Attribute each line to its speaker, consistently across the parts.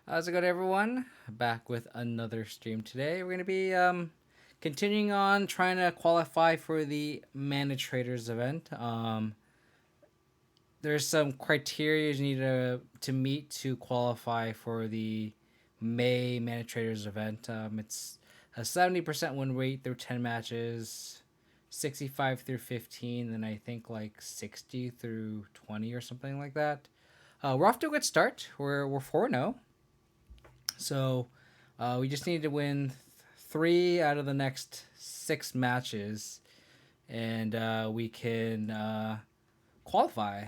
Speaker 1: How's it going, everyone? Back with another stream today. We're going to be continuing on trying to qualify for the Manatraders event. There's some criteria you need to meet to qualify for the May Manatraders event. It's a 70% win rate through 10 matches, 65 through 15, and I think like 60 through 20 or something like that. We're off to a good start. We're 4-0. So we just need to win three out of the next six matches, and we can qualify.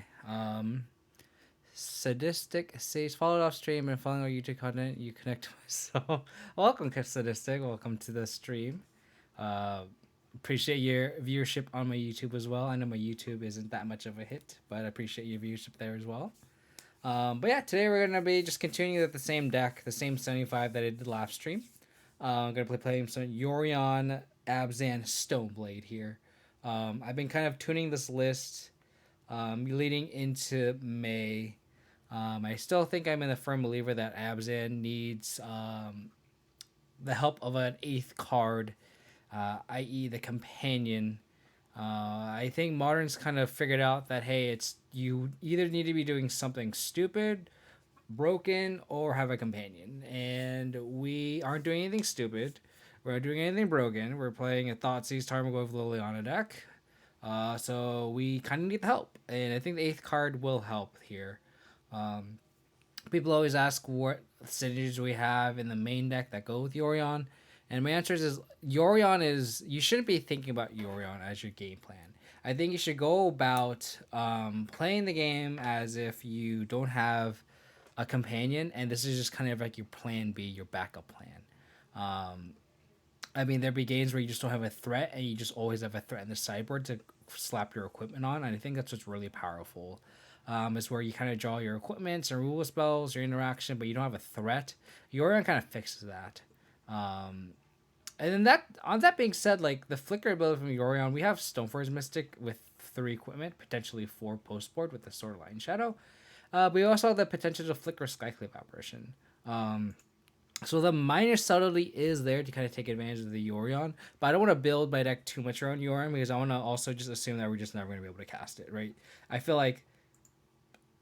Speaker 1: Sadistic says, followed off stream and following our YouTube content, you connect to myself. Welcome, Sadistic. Welcome to the stream. Uh, Appreciate your viewership on my YouTube as well. I know my YouTube isn't that much of a hit, but I appreciate your viewership there as well. But yeah, today we're gonna be just continuing with the same deck, the same 75 that I did last stream. I'm gonna playing some Yorion, Abzan, Stoneblade here. I've been kind of tuning this list leading into May. I still think I'm in the firm believer that Abzan needs the help of an eighth card, i.e., the companion. I think Modern's kind of figured out that hey, it's you either need to be doing something stupid, broken, or have a companion, and we aren't doing anything stupid. We're not doing anything broken. We're playing a Thoughtseize Tarmogoyf Liliana deck, so we kind of need the help, and I think the eighth card will help here. Um, People always ask what synergies we have in the main deck that go with Yorion. And my answer is Yorion is you shouldn't be thinking about Yorion as your game plan. I think you should go about playing the game as if you don't have a companion, and this is just kind of like your plan B, your backup plan. Um, I mean, there'd be games where you just don't have a threat, and you just always have a threat in the sideboard to slap your equipment on. And I think that's what's really powerful. Is where you kind of draw your equipments and rule spells, your interaction, but you don't have a threat. Yorion kind of fixes that. Um, and then that being said, like the flicker ability from Yorion, we have Stoneforge Mystic with 3 equipment, potentially 4 postboard with the Sword Line Shadow. We also have the potential to flicker Skyclave Apparition. So the minor subtlety is there to kind of take advantage of the Yorion, but I don't want to build my deck too much around Yorion because I want to also just assume that we're just never going to be able to cast it, right? I feel like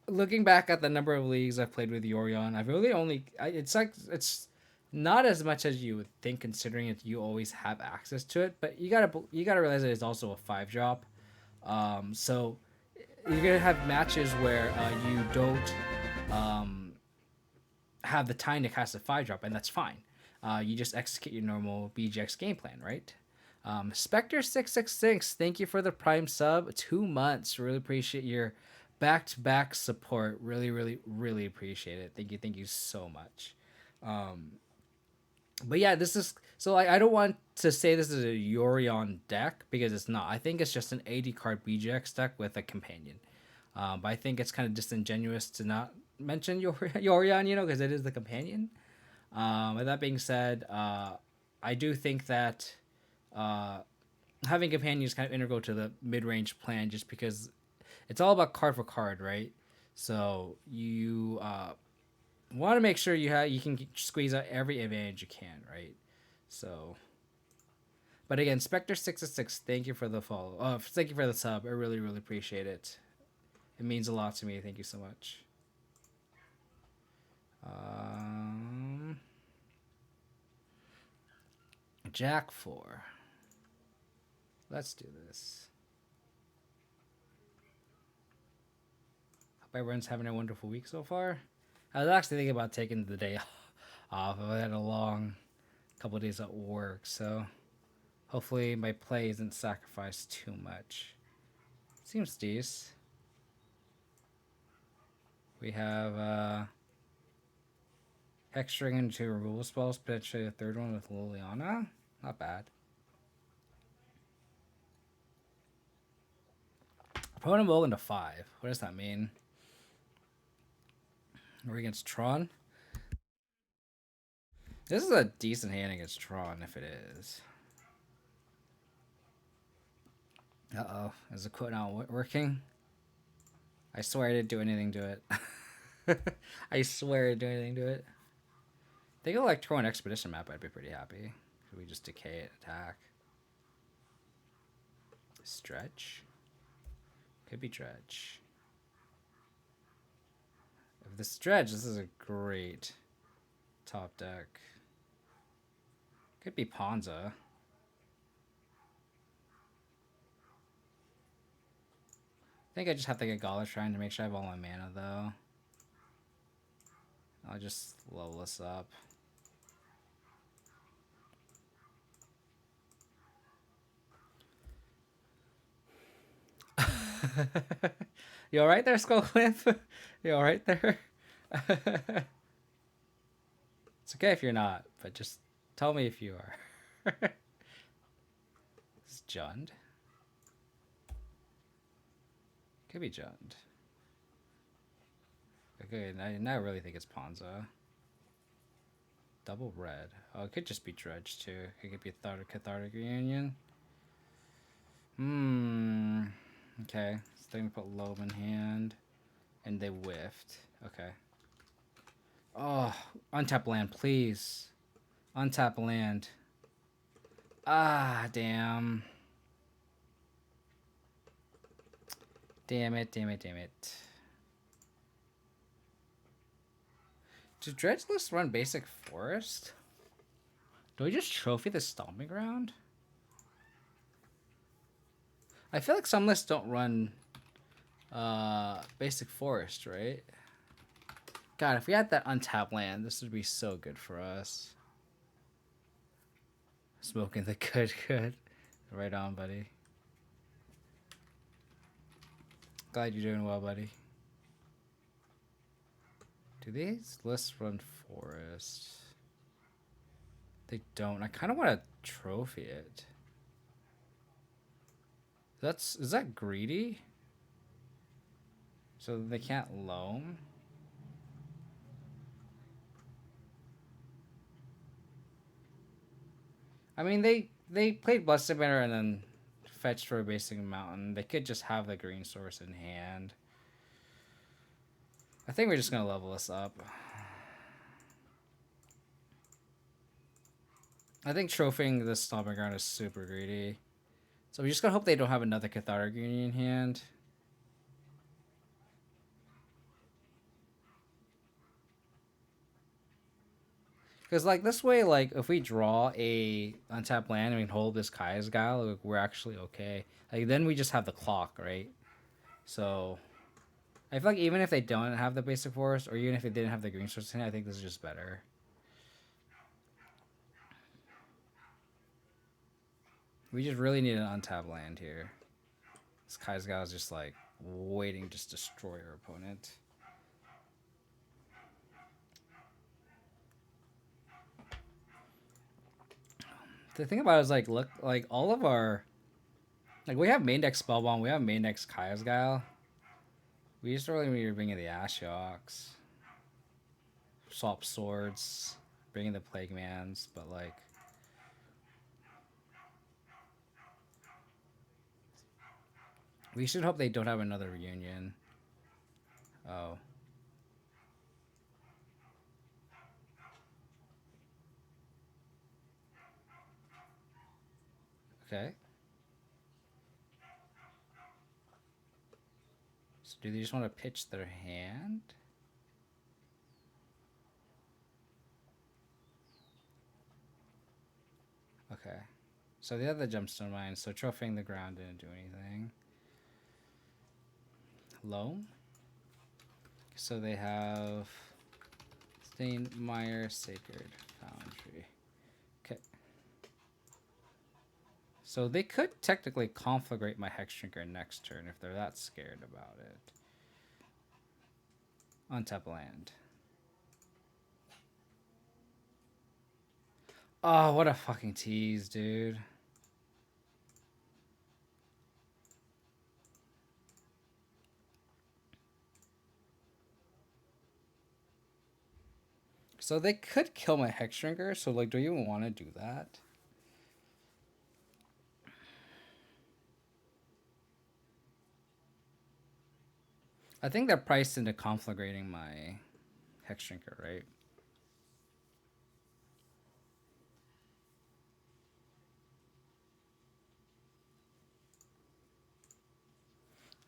Speaker 1: looking back at the number of leagues I've played with Yorion, I've really only it's not as much as you would think considering it you always have access to it, but you gotta realize that it's also a 5 drop. So you're gonna have matches where you don't um, have the time to cast a 5 drop, and that's fine. You just execute your normal BGX game plan, right? Spectre666, thank you for the Prime sub. 2 months. Really appreciate your back to back support. Really, really, really appreciate it. Thank you so much. Um, but yeah, this is so I don't want to say this is a Yorion deck because it's not. I think it's just an 80 card BGX deck with a companion. But I think it's kind of disingenuous to not mention Yorion, because it is the companion. With that being said, I do think that uh, having companions is kind of integral to the mid range plan just because it's all about card for card, right? So you want to make sure you can squeeze out every advantage you can, right? So, but again, Spectre666, thank you for the follow. Thank you for the sub. I really really appreciate it. It means a lot to me. Thank you so much. Um, Jack 4. Let's do this. Hope everyone's having a wonderful week so far. I was actually thinking about taking the day off. I had a long couple of days at work, so hopefully my play isn't sacrificed too much. Seems decent. We have Hexstring into removal spells, potentially a third one with Liliana. Not bad. Opponent will into 5. What does that mean? We're against Tron. This is a decent hand against Tron if it is. Uh-oh. Is the quote not working? I swear I didn't do anything to it. I swear I didn't do anything to it. They go like throw an expedition map, I'd be pretty happy. Should we just decay it, attack? Stretch? Could be Dredge. If this is Dredge, this is a great top deck. Could be Ponza. I think I just have to get Gala Shrine to make sure I have all my mana, though. I'll just level this up. You alright there, Skullclamp? You alright there? It's okay if you're not, but just tell me if you are. It's Jund. Could be Jund. Okay, now I really think it's Ponza. Double red. Oh, it could just be Dredge too. It could be a Cathartic Reunion. Okay, so they're gonna put Loam in hand. And they whiffed. Okay. Oh, untap land, please. Untap land. Ah, damn. Damn it. Does Dredge list run basic forest? Do we just trophy the stomping ground? I feel like some lists don't run basic forest, right? God, if we had that untapped land, this would be so good for us. Smoking the good. Right on, buddy. Glad you're doing well, buddy. Do these lists run forest? They don't. I kind of want to trophy it. Is that greedy? So they can't loam? I mean, they played Blessed Banner and then fetched for a basic mountain. They could just have the green source in hand. I think we're just going to level this up. I think trophying this stomping ground is super greedy. So we just got to hope they don't have another Cathartic Union in hand. Because, like, this way, like, if we draw a untapped land and we can hold this Kaya's Guile, like, we're actually okay. Like, then we just have the clock, right? So, I feel like even if they don't have the basic forest, or even if they didn't have the green source in it, I think this is just better. We just really need an untapped land here. This Kaya's Guile is just, like, waiting to just destroy our opponent. The thing about it is, like, look, like, all of our... Like, we have main deck Spellbomb, we have main deck Kaya's Guile. We just really need to bring in the Ashioks. Swap swords. Bring in the Plague Mans, but, like... We should hope they don't have another reunion. Oh. Okay. So do they just want to pitch their hand? Okay. So they have the Gemstone Mine, so trophying the ground didn't do anything. Loam? So they have Steinmeier Sacred Foundry. Okay. So they could technically conflagrate my Hexdrinker next turn if they're that scared about it. Untap land. Oh, what a fucking tease, dude. So they could kill my Hexdrinker, so, like, do you even want to do that? I think they're priced into conflagrating my Hexdrinker, right?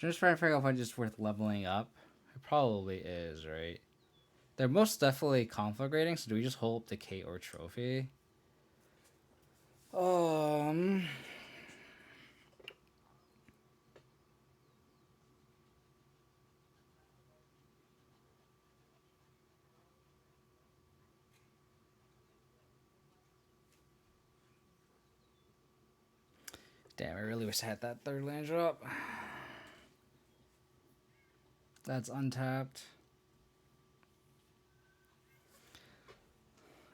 Speaker 1: just trying to figure out if it's just worth leveling up. It probably is, right? They're most definitely conflagrating, so do we just hold up the K or trophy? Damn, I really wish I had that third land drop. That's untapped.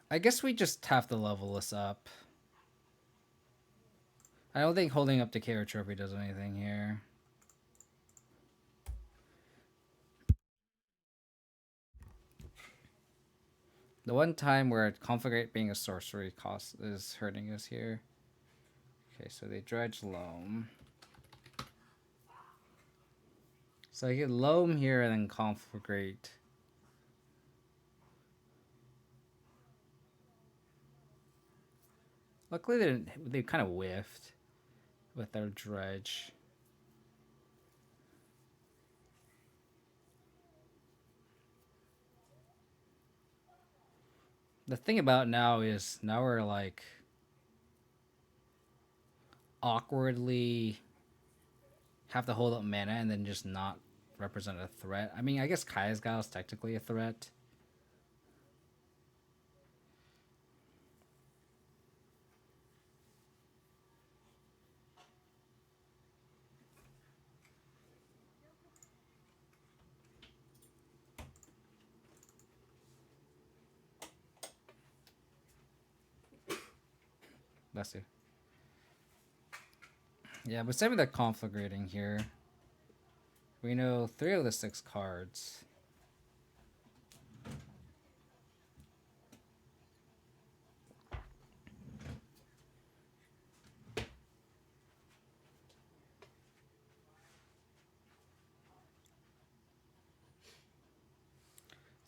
Speaker 1: I guess we just have to level this up. I don't think holding up the K or trophy does anything here. The one time where conflagrate being a sorcery cost is hurting us here. Okay, so they dredge loam. So I get loam here and then conflagrate. Luckily they kind of whiffed with their dredge. The thing about now is now we're like awkwardly have to hold up mana and then just not represent a threat. I mean, I guess Kaya's Gal is technically a threat. Bless you. Yeah, but same with the conflagrating here. We know 3 of the 6 cards.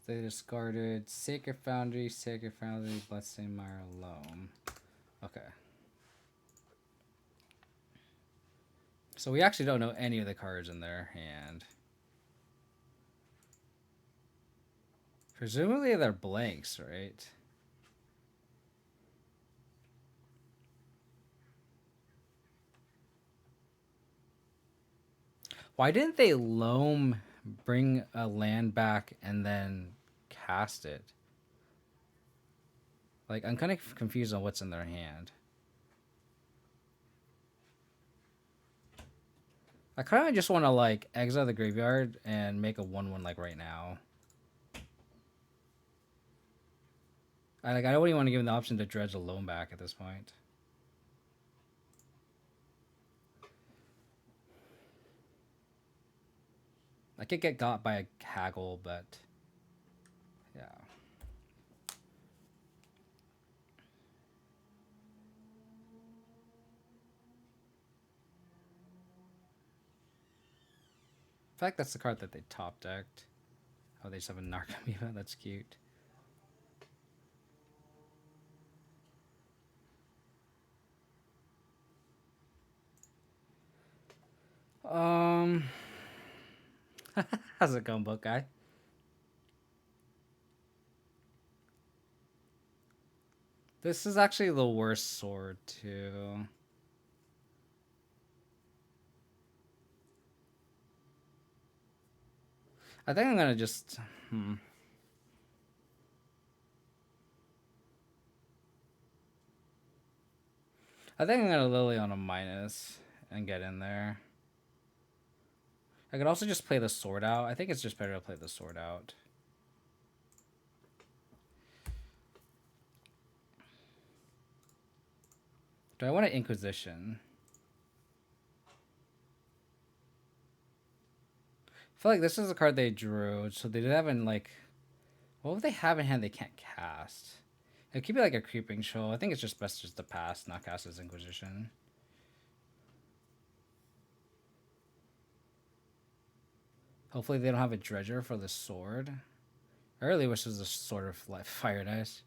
Speaker 1: They discarded Sacred Foundry, Blessing Mire, Loam. Okay. So we actually don't know any of the cards in their hand. Presumably they're blanks, right? Why didn't they loam, bring a land back, and then cast it? Like, I'm kind of confused on what's in their hand. I kind of just want to, like, exile the graveyard and make a 1-1, like, right now. I don't even want to give them the option to dredge a loam back at this point. I could get got by a haggle, but yeah. In fact, that's the card that they top decked. Oh, they just have a Narcomoeba. That's cute. How's it going, book guy? This is actually the worst sword, too. I think I'm gonna just... I think I'm gonna Lily on a minus and get in there. I could also just play the sword out. I think it's just better to play the sword out. Do I want an Inquisition? I feel like this is a card they drew, so they haven't, like... What if they have in hand they can't cast? It could be like a Creeping Show. I think it's just best just to pass, not cast as Inquisition. Hopefully they don't have a Dredger for the sword. I really wish it was a Sword of Fire Dice.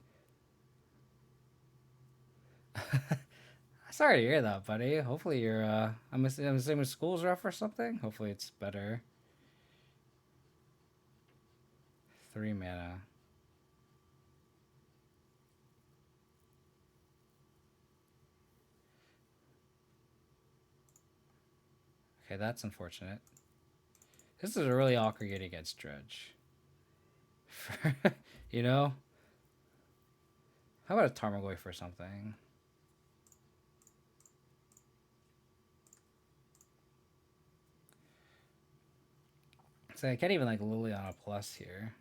Speaker 1: Sorry to hear that, buddy. Hopefully you're. I'm assuming school's rough or something. Hopefully it's better. 3 mana. Okay, that's unfortunate. This is a really awkward game against Dredge. You know? How about a Tarmogoyf for something? So I can't even like Liliana plus here.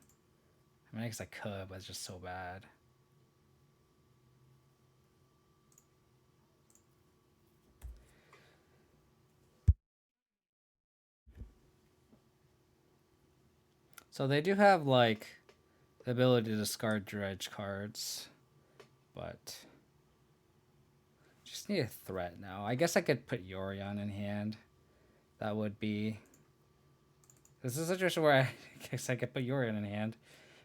Speaker 1: I mean, I guess I could, but it's just so bad. So they do have like the ability to discard Dredge cards, but just need a threat now. I guess I could put Yorion in hand. That would be. This is a situation where I guess I could put Yorion in hand.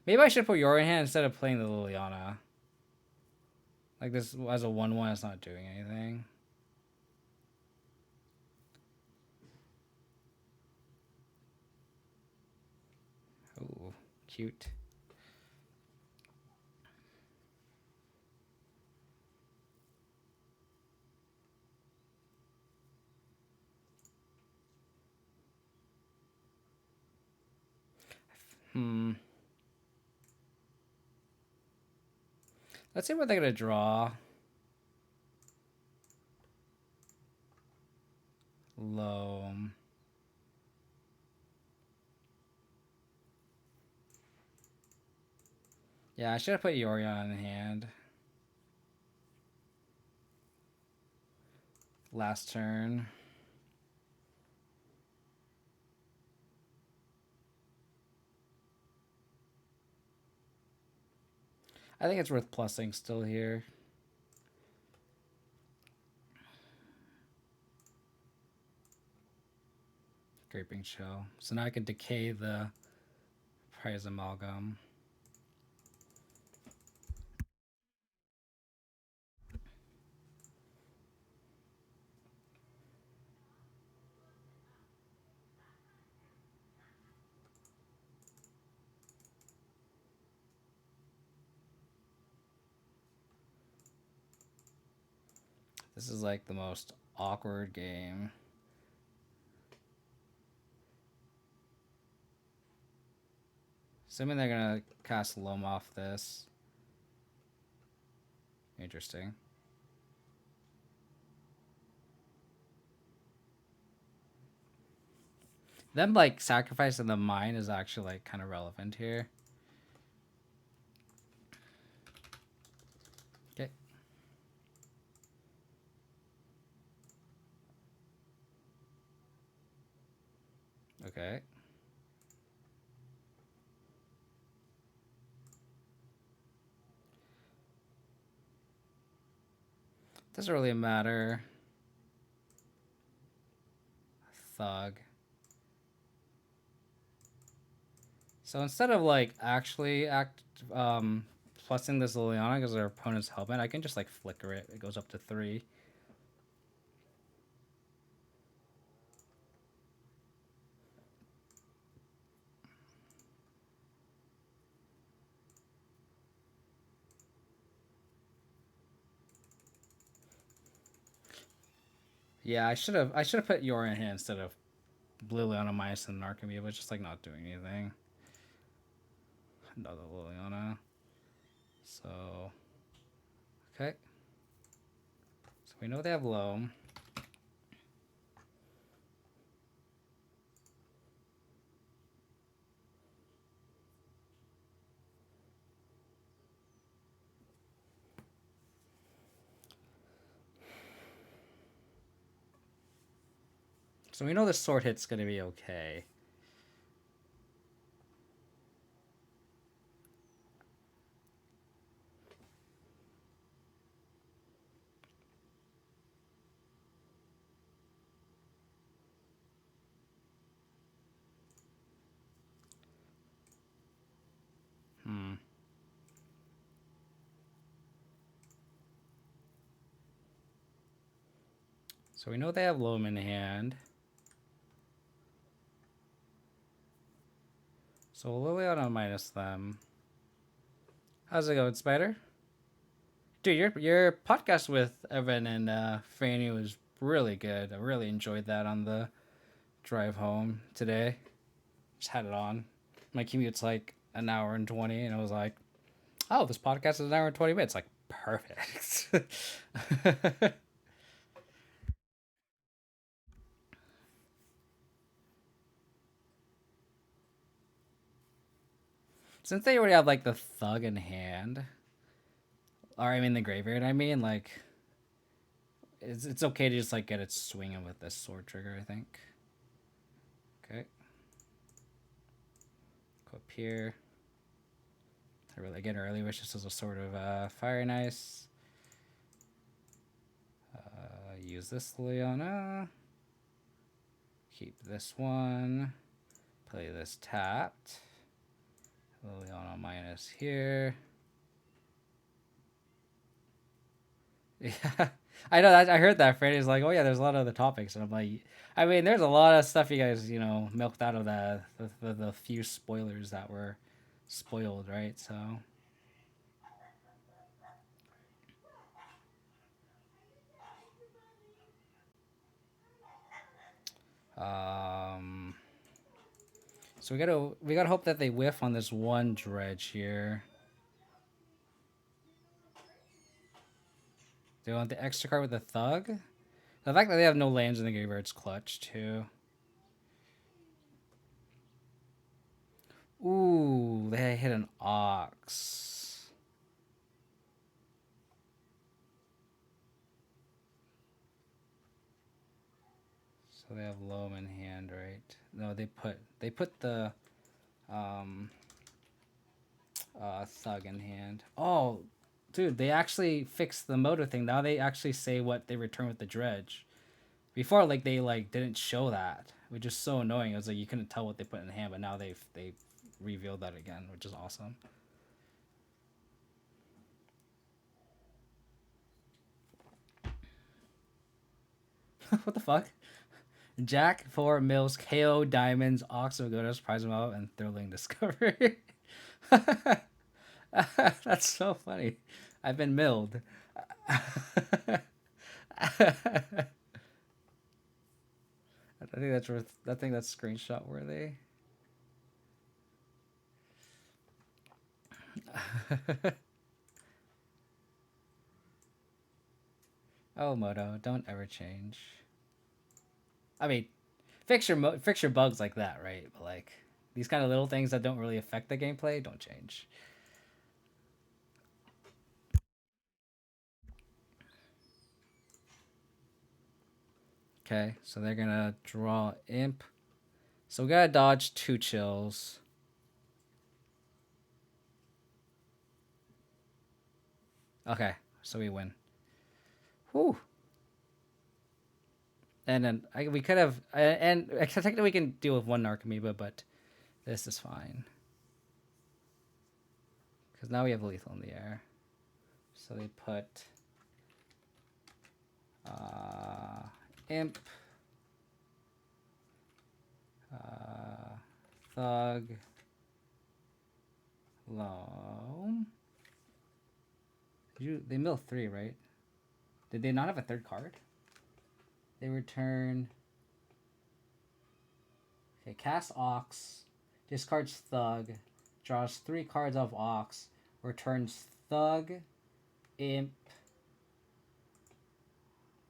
Speaker 1: Maybe I should put Yorion in hand instead of playing the Liliana. Like this as a 1/1, it's not doing anything. Ooh, cute. Let's see what they're gonna draw. Loam. Yeah, I should have put Yorion in hand. Last turn. I think it's worth plussing still here. Scraping shell. So now I can decay the prize amalgam. This is like the most awkward game. Assuming they're gonna cast Loam off this. Interesting. Them like sacrificing the mine is actually like kind of relevant here. Okay. Okay. Doesn't really matter. Thug. So instead of like actually plussing this Liliana because their opponent's helmet, I can just like flicker it. It goes up to 3. Yeah, I should have put Yorion in hand instead of Liliana minus and Narcomoeba, but just like not doing anything. Another Liliana. So okay. So we know they have Loam. So we know the sword hit's gonna be okay. So we know they have Loam in hand. So we'll Liliana minus them. How's it going, Spider? Dude, your podcast with Evan and Franny was really good. I really enjoyed that on the drive home today. Just had it on. My commute's like an hour and 20, and I was like, oh, this podcast is an hour and 20 minutes. Like, perfect. Since they already have like the thug in hand, or I mean the graveyard, I mean, like, it's okay to just like get it swinging with this sword trigger, I think. Okay. Go up here. I really get early wish just as a sort of fire and ice. Use this Liliana. Keep this one. Play this tapped. Liliana minus here. Yeah, I know that. I heard that. Freddy's like, oh yeah, there's a lot of other topics, and I'm like, I mean, there's a lot of stuff you guys, milked out of the few spoilers that were spoiled, right? So, um, so we gotta hope that they whiff on this one dredge here. They want the extra card with the thug. The fact that they have no lands in the graveyard's clutch too. Ooh, they hit an ox. So they have loam in hand, right? No, they put the thug in hand. Oh, dude, they actually fixed the motor thing. Now they actually say what they return with the dredge. Before, like they like didn't show that, which is so annoying. It was like you couldn't tell what they put in hand, but now they revealed that again, which is awesome. What the fuck? Jack, 4 Mills, KO, Diamonds, Ox of Goddess, Prize them out, and Thrilling Discovery. That's so funny. I've been milled. I think that's screenshot worthy. Oh, Moto, don't ever change. I mean, fix your bugs like that, right? But like these kind of little things that don't really affect the gameplay, don't change. Okay, so they're gonna draw imp. So we gotta dodge 2 chills. Okay, so we win. Whew. And then we could have, and technically we can deal with 1 Narcomoeba, but this is fine. Because now we have lethal in the air. So they put imp, thug, loam. They mill 3, right? Did they not have a 3rd card? They return. Okay, cast Ox, discards Thug, draws 3 cards off Ox, returns Thug, Imp,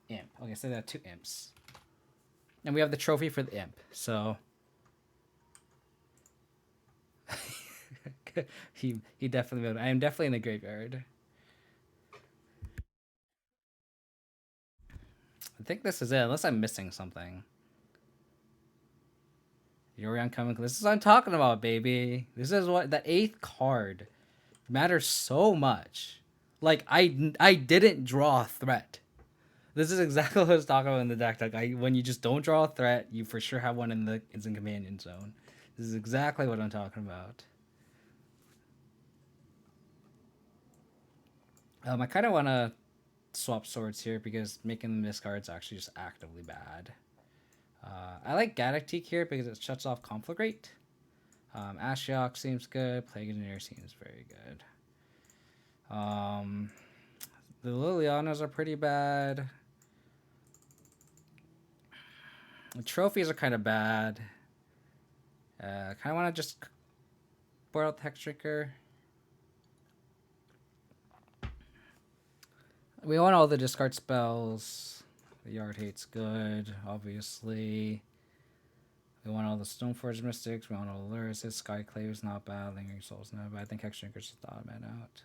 Speaker 1: Imp. Okay, so they have 2 Imps. And we have the trophy for the Imp, so. he definitely. I am definitely in the graveyard. I think this is it, unless I'm missing something. Yorion coming. This is what I'm talking about, baby. This is what the 8th card matters so much. Like I didn't draw a threat. This is exactly what I was talking about in the deck. Like when you just don't draw a threat, you for sure have one in the instant companion zone. This is exactly what I'm talking about. I kind of want to swap swords here because making them discard is actually just actively bad. I like Gaddock here because it shuts off Conflagrate. Ashiok seems good. Plague Engineer seems very good. The Lilianas are pretty bad. The trophies are kind of bad. Kind of want to just board out the Hex Drinker. We want all the discard spells. The Yard Hate's good, obviously. We want all the Stoneforge Mystics. We want all the Lyricis. Skyclave's not bad. Lingering Soul's not bad. I think Hex Drinker's just the odd man out.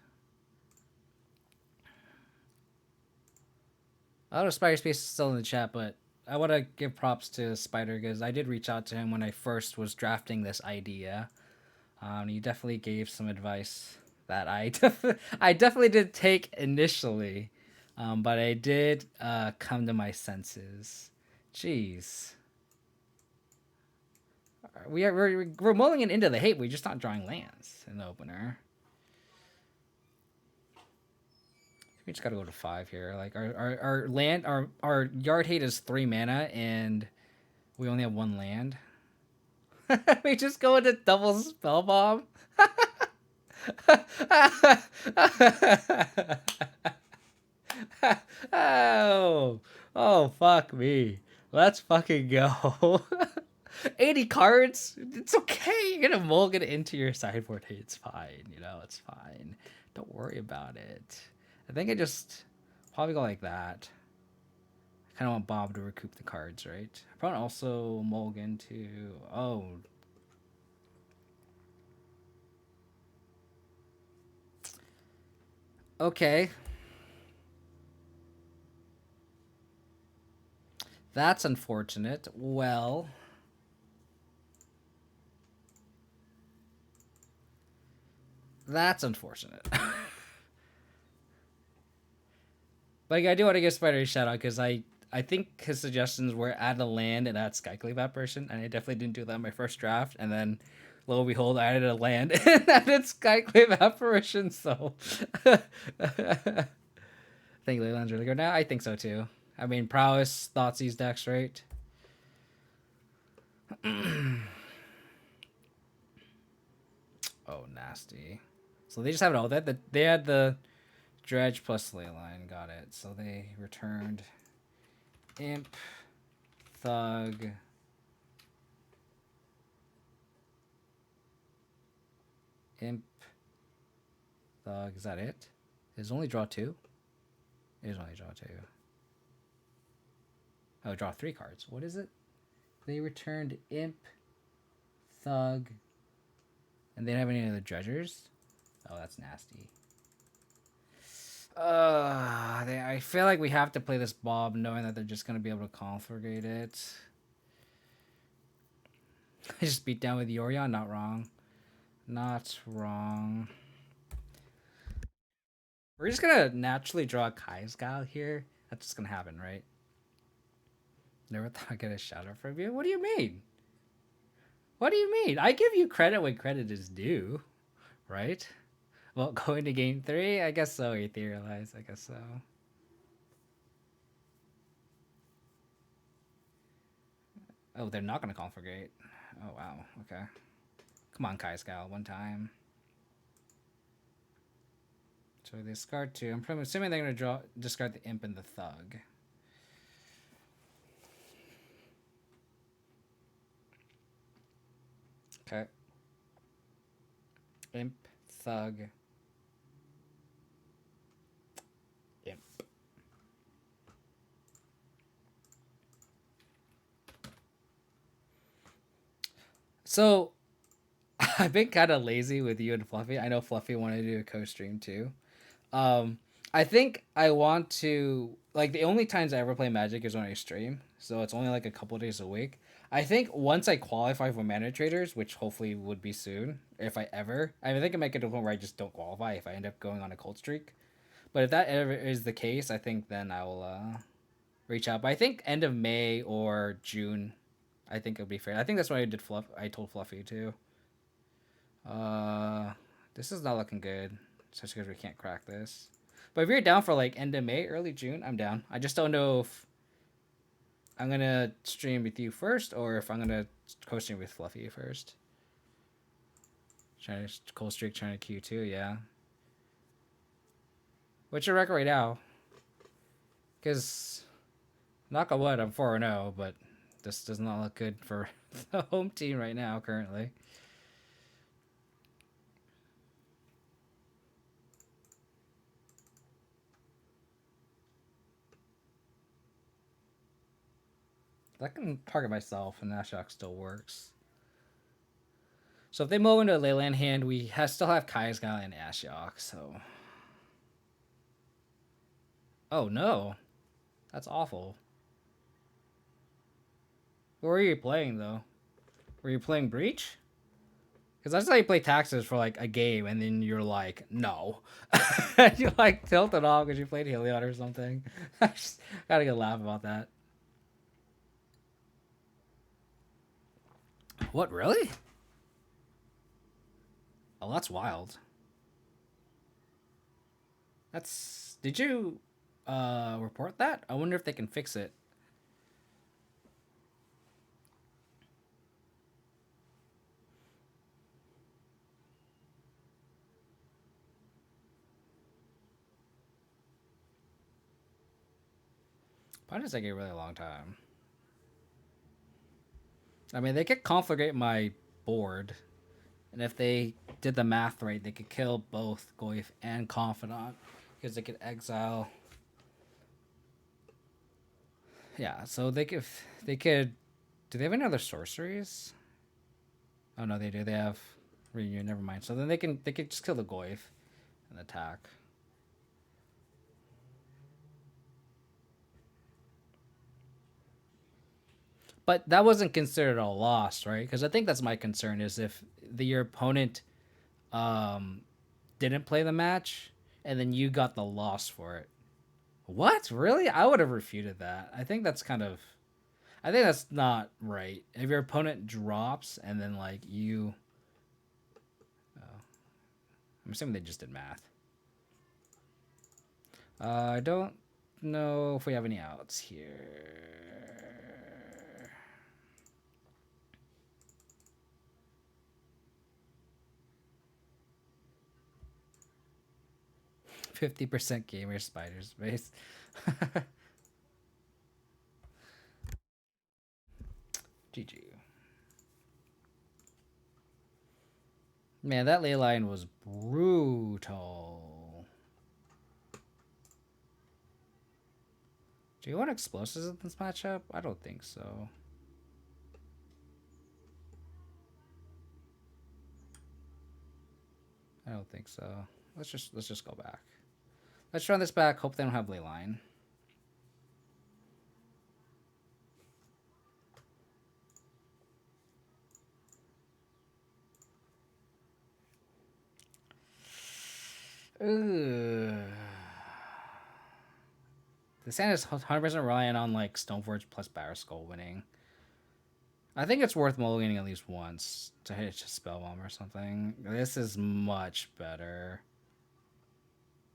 Speaker 1: I know Spider Space is still in the chat, but I want to give props to Spider because I did reach out to him when I first was drafting this idea. He definitely gave some advice that I definitely did take initially, but I did come to my senses. Jeez, we're mulling it into the hate. We're just not drawing lands in the opener. We just gotta go to 5 here. Like our land, our Yard Hate is 3 mana, and we only have 1 land. We just go into double spell bomb. Oh, fuck me. Let's fucking go. 80 cards. It's okay. You're gonna mulligan it into your sideboard. Hey, it's fine. It's fine. Don't worry about it. I think I just probably go like that. I kind of want Bob to recoup the cards, right? I probably also mulligan to... Oh. Okay. That's unfortunate. Well... That's unfortunate. But I do want to give Spider a shout out because I think his suggestions were add a land and add Skyclave Apparition, and I definitely didn't do that in my first draft. And then, lo and behold, I added a land and added Skyclave Apparition. So, I think Leyland's really good now. I think so too. I mean, Prowess, Thoughtseize decks, right? Oh, nasty. So they just have it all. They had the Dredge plus Leyline. Got it. So they returned Imp, Thug, Imp, Thug. Is that it? Is only draw 2? It is only draw 2. Oh, draw 3 cards. What is it? They returned Imp, Thug, and they don't have any other Dredgers? Oh, that's nasty. I feel like we have to play this Bob knowing that they're just going to be able to conflagrate it. I just beat down with Yorion. Not wrong. Not wrong. We're just going to naturally draw Kai's Gal here. That's just going to happen, right? Never thought I'd get a shout out from you. What do you mean? What do you mean? I give you credit when credit is due, right? Well, going to game 3? I guess so, Etherealize. I guess so. Oh, they're not going to conflagrate. Oh, wow. Okay. Come on, Kai Scowl. One time. So they discard 2. I'm assuming they're going to discard the Imp and the Thug. Okay. Imp, Thug. Imp. So, I've been kind of lazy with you and Fluffy. I know Fluffy wanted to do a co-stream too. I think I want to... Like, the only times I ever play Magic is when I stream. So it's only like a couple days a week. I think once I qualify for Manatraders, which hopefully would be soon, if I ever... I think I might get to a point where I just don't qualify if I end up going on a cold streak. But if that ever is the case, I think then I will reach out. But I think end of May or June, I think it'll be fair. I think that's what I told Fluffy too. This is not looking good. Especially because we can't crack this. But if you're down for like end of May, early June, I'm down. I just don't know if I'm gonna stream with you first or if I'm gonna co-stream with Fluffy first. Trying to cold streak, trying to Q2, yeah. What's your record right now? Because, knock on wood, I'm 4-0, but this does not look good for the home team right now, currently. I can target myself, and Nashok still works. So if they mow into a Leyland hand, we still have Kai's Guy and Ashiok, so... Oh, no. That's awful. What were you playing, though? Were you playing Breach? Because that's how you play Taxes for, like, a game, and then you're like, no. You, like, tilt it off because you played Heliod or something. I just gotta get a laugh about that. What, really? Oh, that's wild. That's... Did you report that? I wonder if they can fix it. Probably just take a really long time. I mean, they could conflagrate my board. And if they did the math right, they could kill both Goyf and Confidant. Because they could exile... Yeah, so they could... Do they have any other sorceries? Oh, no, they do. They have Reunion. Never mind. So then they could just kill the Goyf and attack. But that wasn't considered a loss, right? Because I think that's my concern is if your opponent didn't play the match and then you got the loss for it. What? Really? I would have refuted that. I think that's not right. If your opponent drops and then like you... Oh. I'm assuming they just did math. I don't know if we have any outs here. 50% gamer spider space. GG. Man, that ley line was brutal. Do you want explosives in this matchup? I don't think so. I don't think so. Let's just go back. Let's run this back. Hope they don't have ley line. Ugh. This hand is 100% relying on like Stoneforge plus Barrow Skull winning. I think it's worth mulliganing at least once to hit a spell bomb or something. This is much better.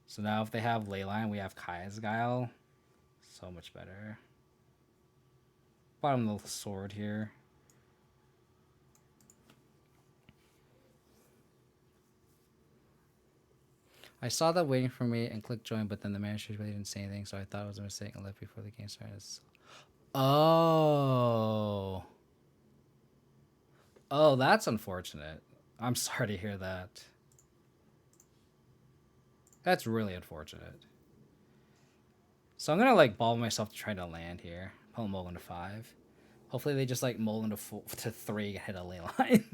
Speaker 1: So now if they have Leyline, we have Kaya's Guile. So much better. Bottom of the sword here. I saw that waiting for me and clicked join, but then the manager really didn't say anything, so I thought it was a mistake and left before the game started. Oh. Oh, that's unfortunate. I'm sorry to hear that. That's really unfortunate. So I'm gonna like ball myself to try to land here. Pull mull into 5. Hopefully they just like mull into 3 and hit a ley line.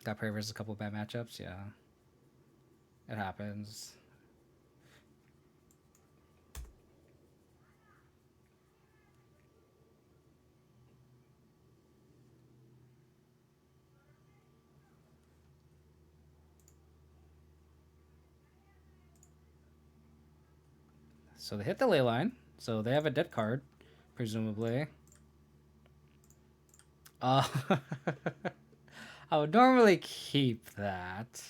Speaker 1: Got prey versus a couple of bad matchups, yeah. It happens. So they hit the ley line. So they have a dead card, presumably. I would normally keep that.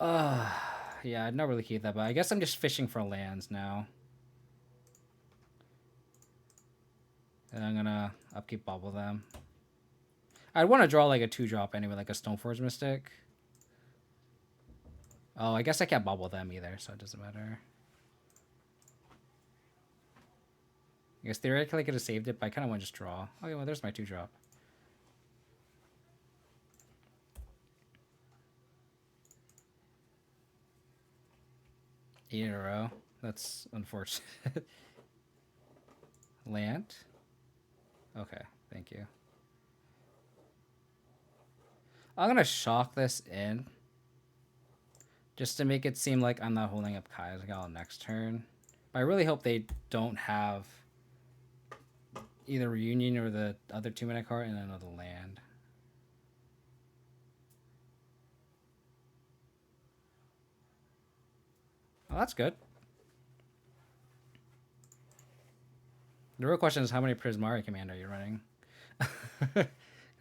Speaker 1: Yeah, I'd not really keep that, but I guess I'm just fishing for lands now. And I'm gonna upkeep bubble them. I'd want to draw like a 2-drop anyway, like a Stoneforge Mystic. Oh, I guess I can't bubble them either, so it doesn't matter. I guess theoretically I could have saved it, but I kind of want to just draw. Oh, yeah, well, there's my 2-drop. Eight in a row. That's unfortunate. Land. Okay, thank you. I'm gonna shock this in, just to make it seem like I'm not holding up Kai's next turn. But I really hope they don't have either Reunion or the other 2-mana card and another land. Oh, that's good. The real question is how many Prismari command are you running? Because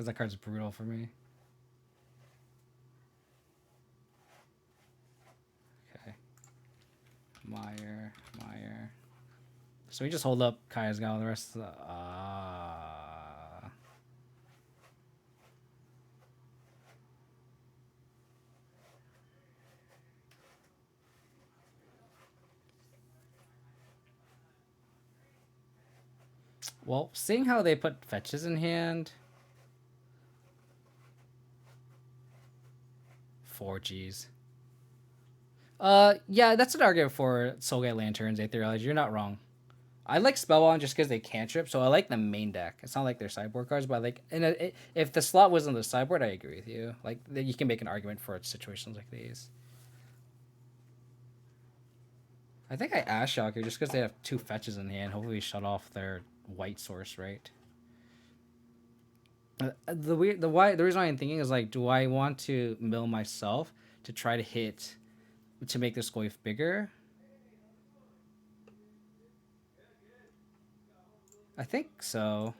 Speaker 1: that card's brutal for me. Okay. Meyer. So we just hold up Kai's Gal the rest of the... Well, seeing how they put fetches in hand... 4 Gs. Yeah, that's an argument for Soulgate Lanterns, Aetherialize. You're not wrong. I like Spellbound just because they cantrip, so I like the main deck. It's not like they're sideboard cards, but like, if the slot was on the sideboard, I agree with you. Like, you can make an argument for situations like these. I think I Ashock here just because they have 2 fetches in hand. Hopefully, we shut off their white source, right? The reason why I'm thinking is like, do I want to mill myself to try to hit to make this Goyf bigger? I think so.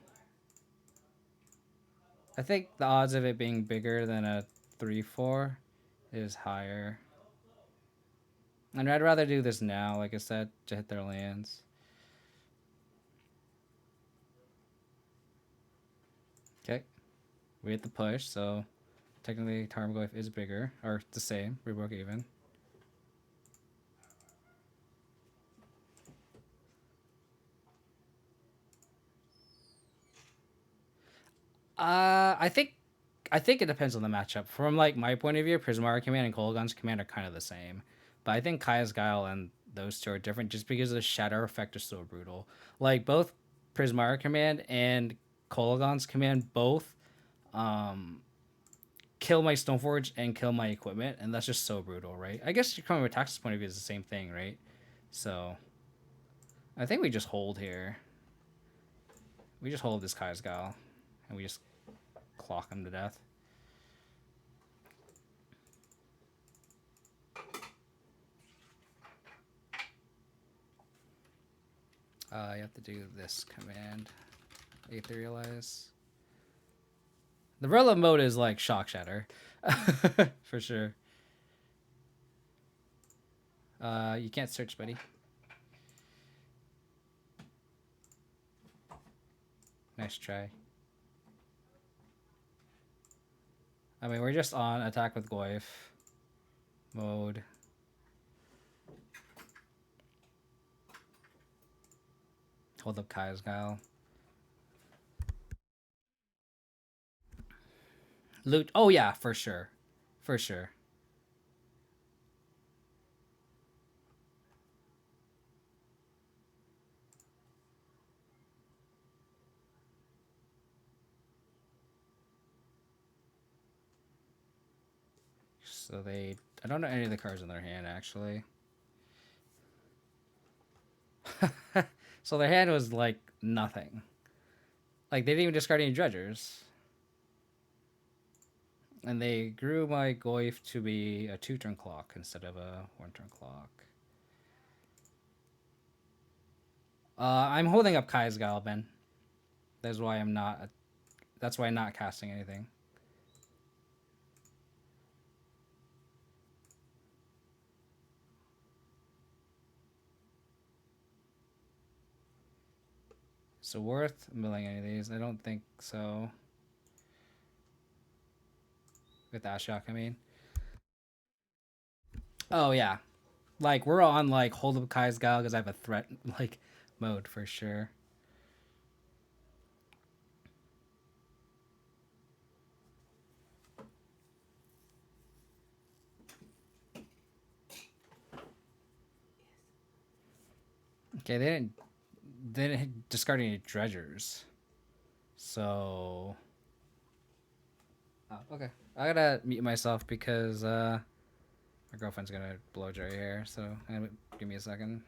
Speaker 1: I think the odds of it being bigger than a 3/4 is higher. And I'd rather do this now, like I said, to hit their lands. Okay. We hit the push, so technically Tarmogoyf is bigger, or the same. We broke even. I think it depends on the matchup. From like my point of view, Prismara Command and Kolaghan's Command are kind of the same. But I think Kaya's Guile and those two are different just because the shatter effect is so brutal. Like both Prismara Command and Kolaghan's Command both kill my Stoneforge and kill my equipment, and that's just so brutal, right? I guess from a Tax's point of view, it's the same thing, right? So I think we just hold here. We just hold this Kaya's Guile, and we just clock him to death. You have to do this command. Aetherialize. The relative mode is like Shock Shatter. For sure. You can't search, buddy. Nice try. I mean, we're just on attack with Goyf mode. Hold up Kai's Guile. Loot. Oh, yeah, for sure. For sure. So they... I don't know any of the cards in their hand, actually. So their hand was, like, nothing. Like, they didn't even discard any dredgers. And they grew my Goyf to be a 2-turn clock instead of a 1-turn clock. I'm holding up Kai's Guile, Ben. That's why I'm not... That's why I'm not casting anything. So worth milling any of these? I don't think so. With Ashiok, I mean. Oh yeah, like we're on like hold up Kai's Gal because I have a threat like mode for sure. Okay, they didn't discard any dredgers, so oh, okay. I gotta mute myself because my girlfriend's gonna blow dry here. So give me a second.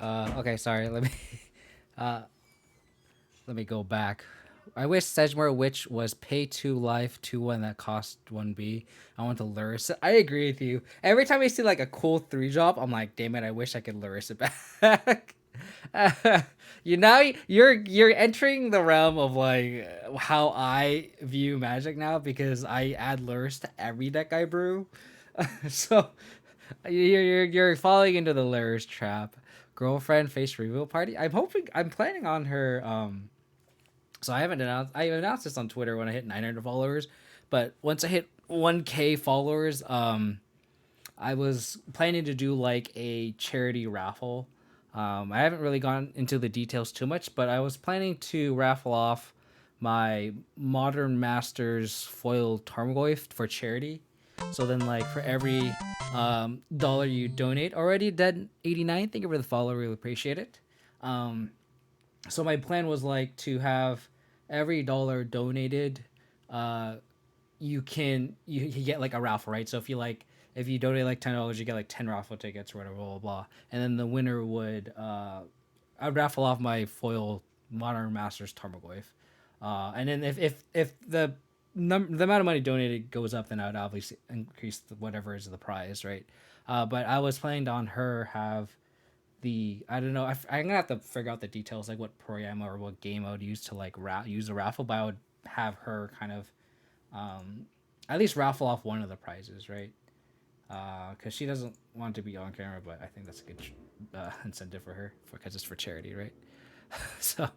Speaker 1: Okay, sorry. Uh, let me go back. I wish Sedgemoor Witch was pay 2 life, 2/1 that cost 1B. I want to Luris it. I agree with you. Every time I see like a cool 3 drop, I'm like, damn it, I wish I could Luris it back. you now you're entering the realm of like how I view Magic now because I add lures to every deck I brew. So you're falling into the lures trap. Girlfriend face reveal party. I'm planning on her. So I announced this on Twitter when I hit 900 followers, but once I hit 1K followers, I was planning to do like a charity raffle. I haven't really gone into the details too much, but I was planning to raffle off my Modern Masters foil Tarmogoyf for charity. So then, like for every dollar you donate, already dead 89. Thank you for the follow, really appreciate it. Um, so my plan was like to have every dollar donated, uh, you get like a raffle, right? So if you donate like $10, you get like 10 raffle tickets or whatever, blah blah blah, and then the winner would I'd raffle off my foil Modern Masters Tarmogoyf, and then if the amount of money donated goes up, then I would obviously increase whatever is the prize, right? But I was planning on her have the I don't know I'm gonna have to figure out the details like what program or what game I would use to like use a raffle, but I would have her kind of um, at least raffle off one of the prizes, right? Because she doesn't want to be on camera, but I think that's a good incentive for her because it's for charity, right? So,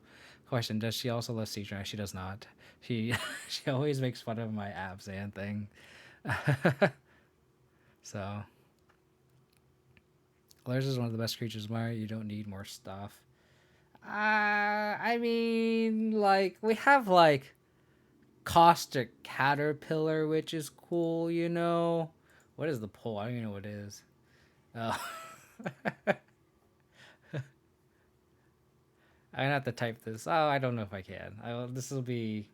Speaker 1: question: does she also love Siege? She does not. She she always makes fun of my Abzan thing. So, Lars is one of the best creatures. Why you don't need more stuff? I mean, like we have like caustic caterpillar, which is cool, you know. What is the poll? I don't even know what it is. Oh. I'm gonna have to type this. Oh, I don't know if I can. This will be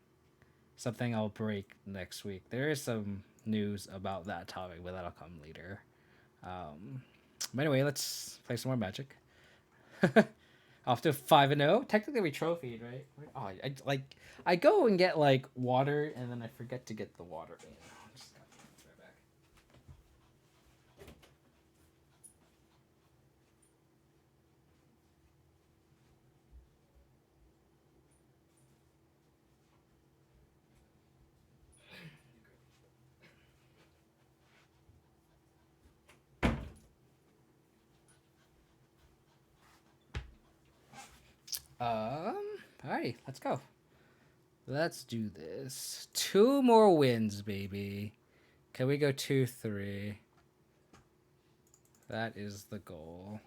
Speaker 1: something I'll break next week. There is some news about that topic, but that'll come later. But anyway, let's play some more Magic. Off to 5-0. Technically, we trophied, right? Oh, I go and get like water, and then I forget to get the water in. Just gotta be right back. Alrighty, let's go. Let's do this. 2 more wins, baby. Can we go 2-3? That is the goal.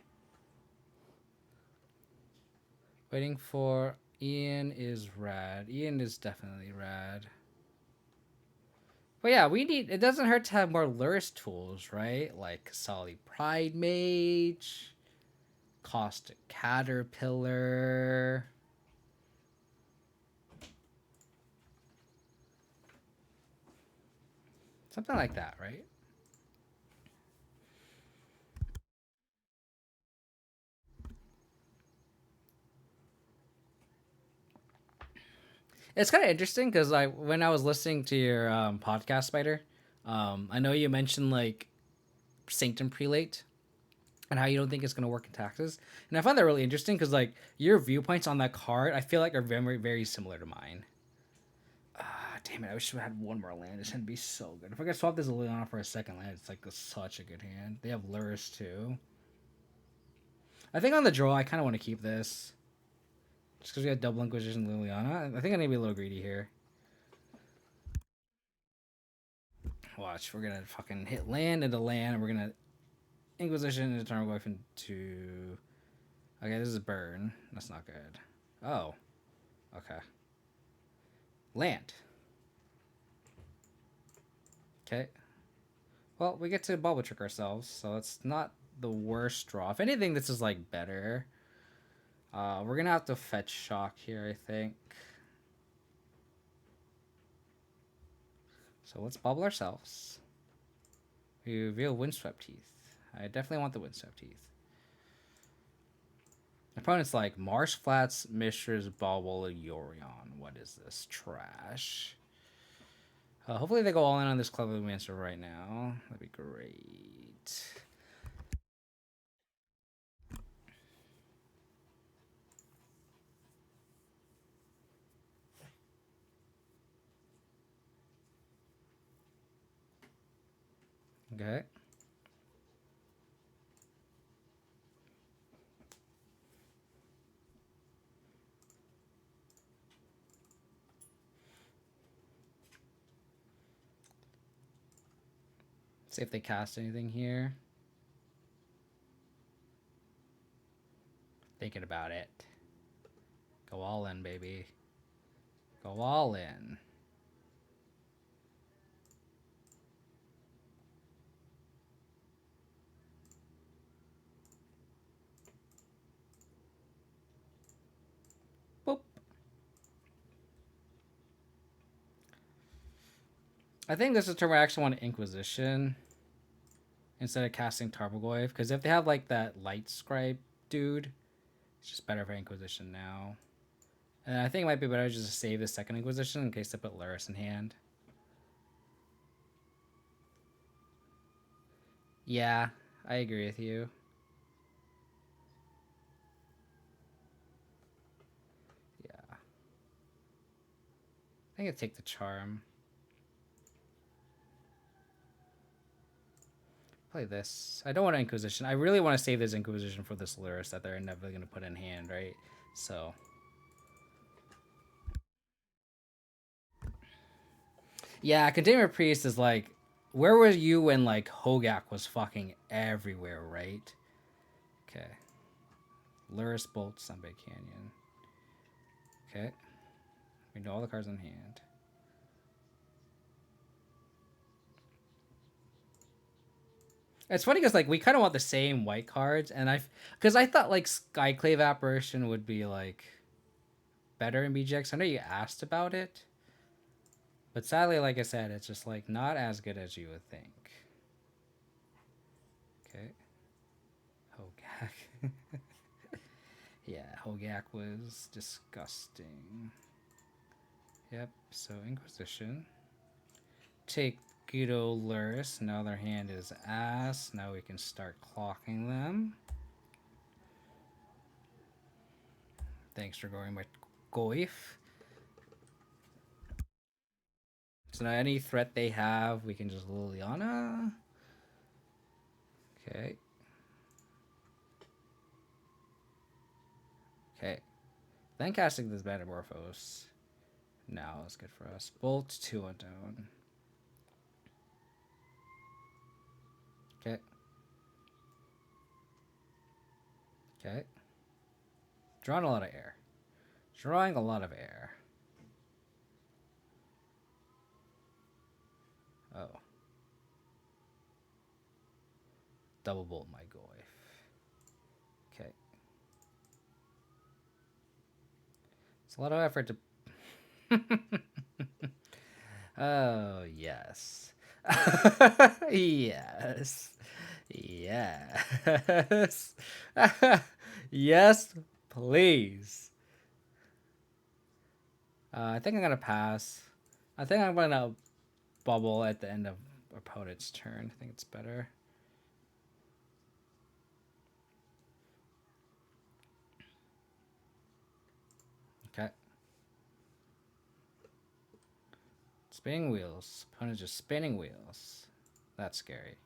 Speaker 1: Waiting for Ian is rad. Ian is definitely rad. But yeah, it doesn't hurt to have more Lurus tools, right? Like Solid Pride Mage, Caustic Caterpillar. Something like that, right? It's kind of interesting because like when I was listening to your podcast, Spider, I know you mentioned like Sanctum Prelate and how you don't think it's gonna work in taxes, and I find that really interesting because like your viewpoints on that card, I feel like are very very similar to mine. Ah, damn it! I wish we had one more land. This would be so good. If I could swap this Liliana for a second land, it's like such a good hand. They have Lurus too. I think on the draw, I kind of want to keep this. Just because we had double Inquisition Liliana. I think I need to be a little greedy here. Watch, we're gonna fucking hit land into land, and we're gonna Inquisition into Eternal Wife into. Okay, this is a burn. That's not good. Oh, okay. Land. Okay. Well, we get to bubble trick ourselves, so it's not the worst draw. If anything, this is like better. We're gonna have to fetch shock here, I think. So let's bubble ourselves. We reveal Windswept Teeth. I definitely want the Windswept Teeth. Opponent's like Marsh Flats, Mishra's Bauble, Yorion. What is this trash? Hopefully they go all in on this Clever Mancer right now. That'd be great. Okay. See if they cast anything here. Thinking about it. Go all in, baby. Go all in. Boop. I think this is a turn where I actually want Inquisition instead of casting Tarmogoyf, because if they have like that light scribe dude, it's just better for Inquisition now. And I think it might be better just to save the second Inquisition in case they put Luris in hand. Yeah, I agree with you. Yeah. I think I'd take the Charm. Play this. I don't want Inquisition. I really want to save this Inquisition for this Luris that they're never going to put in hand, right? So... yeah, Containment Priest is like... where were you when, like, Hogak was fucking everywhere, right? Okay. Luris Bolt, Sunbay Canyon. Okay. We know all the cards in hand. It's funny because, like, we kind of want the same white cards, and because I thought, like, Skyclave Apparition would be, like, better in BGX. I know you asked about it, but sadly, like I said, it's just, like, not as good as you would think. Okay. Hogak. Yeah, Hogak was disgusting. Yep, so Inquisition. Take Guido Luris. Now their hand is ass. Now we can start clocking them. Thanks for going my Goif. So now any threat they have, we can just Liliana. Okay. Okay. Then casting this Metamorphose. Now is good for us. Bolt 2 on down. Okay. Okay. Drawing a lot of air. Drawing a lot of air. Oh. Double bolt my Goif. Okay. It's a lot of effort to... oh, yes. Yes. Yes. Yes, please. I think I'm going to pass. I think I'm going to bubble at the end of opponent's turn. I think it's better. Okay. Spinning wheels. Opponent just spinning wheels. That's scary.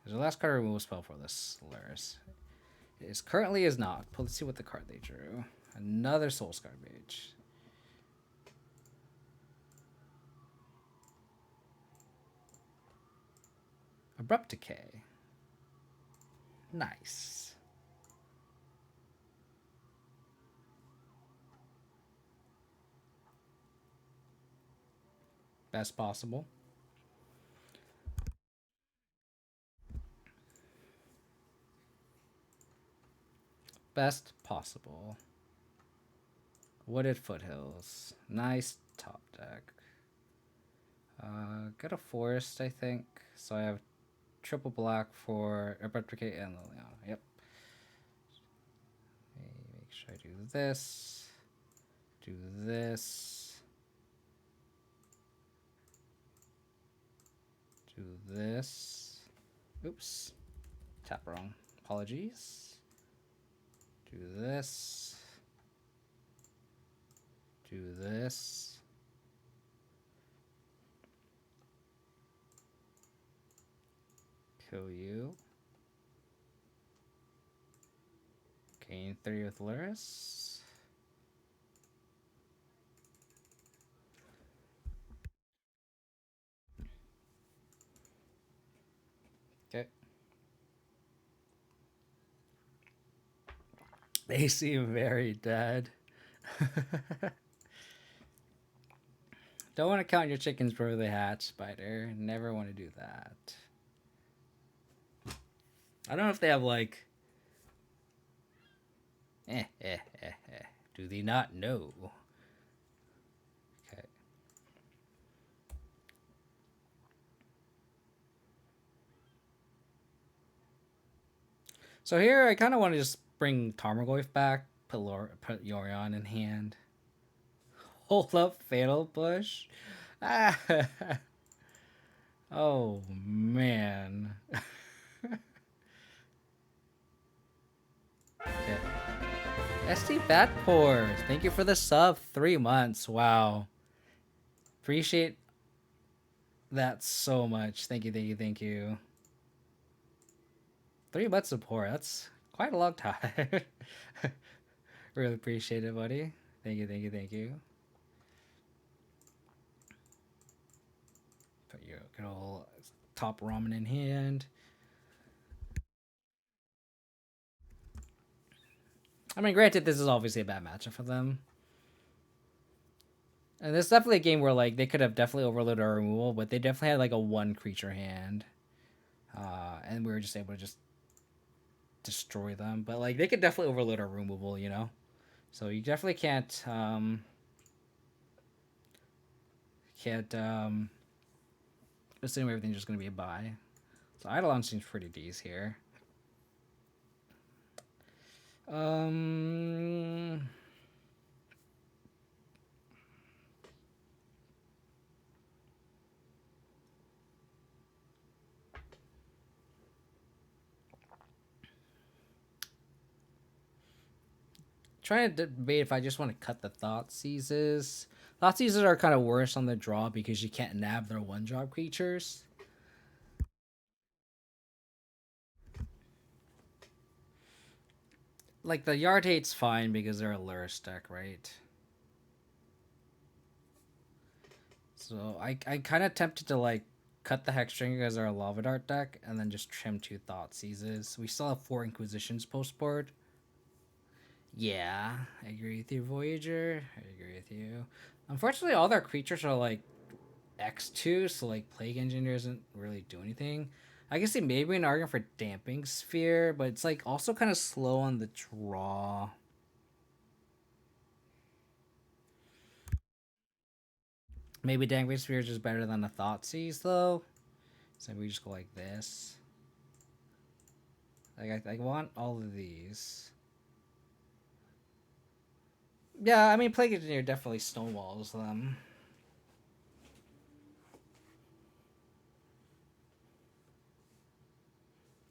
Speaker 1: There's a last card removal spell for this Luris. It is currently is not. But let's see what the card they drew. Another Soul Scar Mage. Abrupt Decay. Nice. Best possible. Best possible. Wooded Foothills. Nice top deck. Got a Forest, I think. So I have triple black for Abrupt Decay and Liliana. Yep. Make sure I do this. Do this. Do this. Oops. Tap wrong. Apologies. Do this. Do this. Kill you. Gain 3 with Luris. Okay. They seem very dead. Don't want to count your chickens before they hatch, Spider. Never want to do that. I don't know if they have like... Do they not know? Okay. So here, I kind of want to just bring Tarmogoyf back, put Yorion in hand. Hold up, Fatal Push. Oh, man. Okay. SD Batpour, thank you for the sub. 3 months. Wow. Appreciate that so much. Thank you, thank you, thank you. 3 months support. That's quite a long time. Really appreciate it, buddy. Thank you, thank you, thank you. Put your good old top ramen in hand. I mean, granted, this is obviously a bad matchup for them. And this is definitely a game where like they could have definitely overloaded our removal, but they definitely had like a 1 creature hand. And we were just able to just destroy them. But like they could definitely overload our removal, you know? So you definitely can't assume everything's just gonna be a buy. So Eidolon seems pretty decent here. Trying to debate if I just want to cut the Thought Seizes. Thought Seizes are kind of worse on the draw because you can't nab their 1-drop creatures. Like the Yard Hate's fine because they're a Luris deck, right? So I kind of tempted to like cut the Hexdrinker because they're a Lava Dart deck and then just trim 2 Thought Seizes. We still have 4 Inquisitions post board. Yeah, I agree with you, Voyager. I agree with you. Unfortunately, all their creatures are like X2, so like Plague Engineer doesn't really do anything. I guess they maybe an argument for Damping Sphere, but it's like also kind of slow on the draw. Maybe Damping Sphere is just better than the Thoughtseize though. So we just go like this. Like I want all of these. Yeah, I mean Plague Engineer definitely stonewalls them.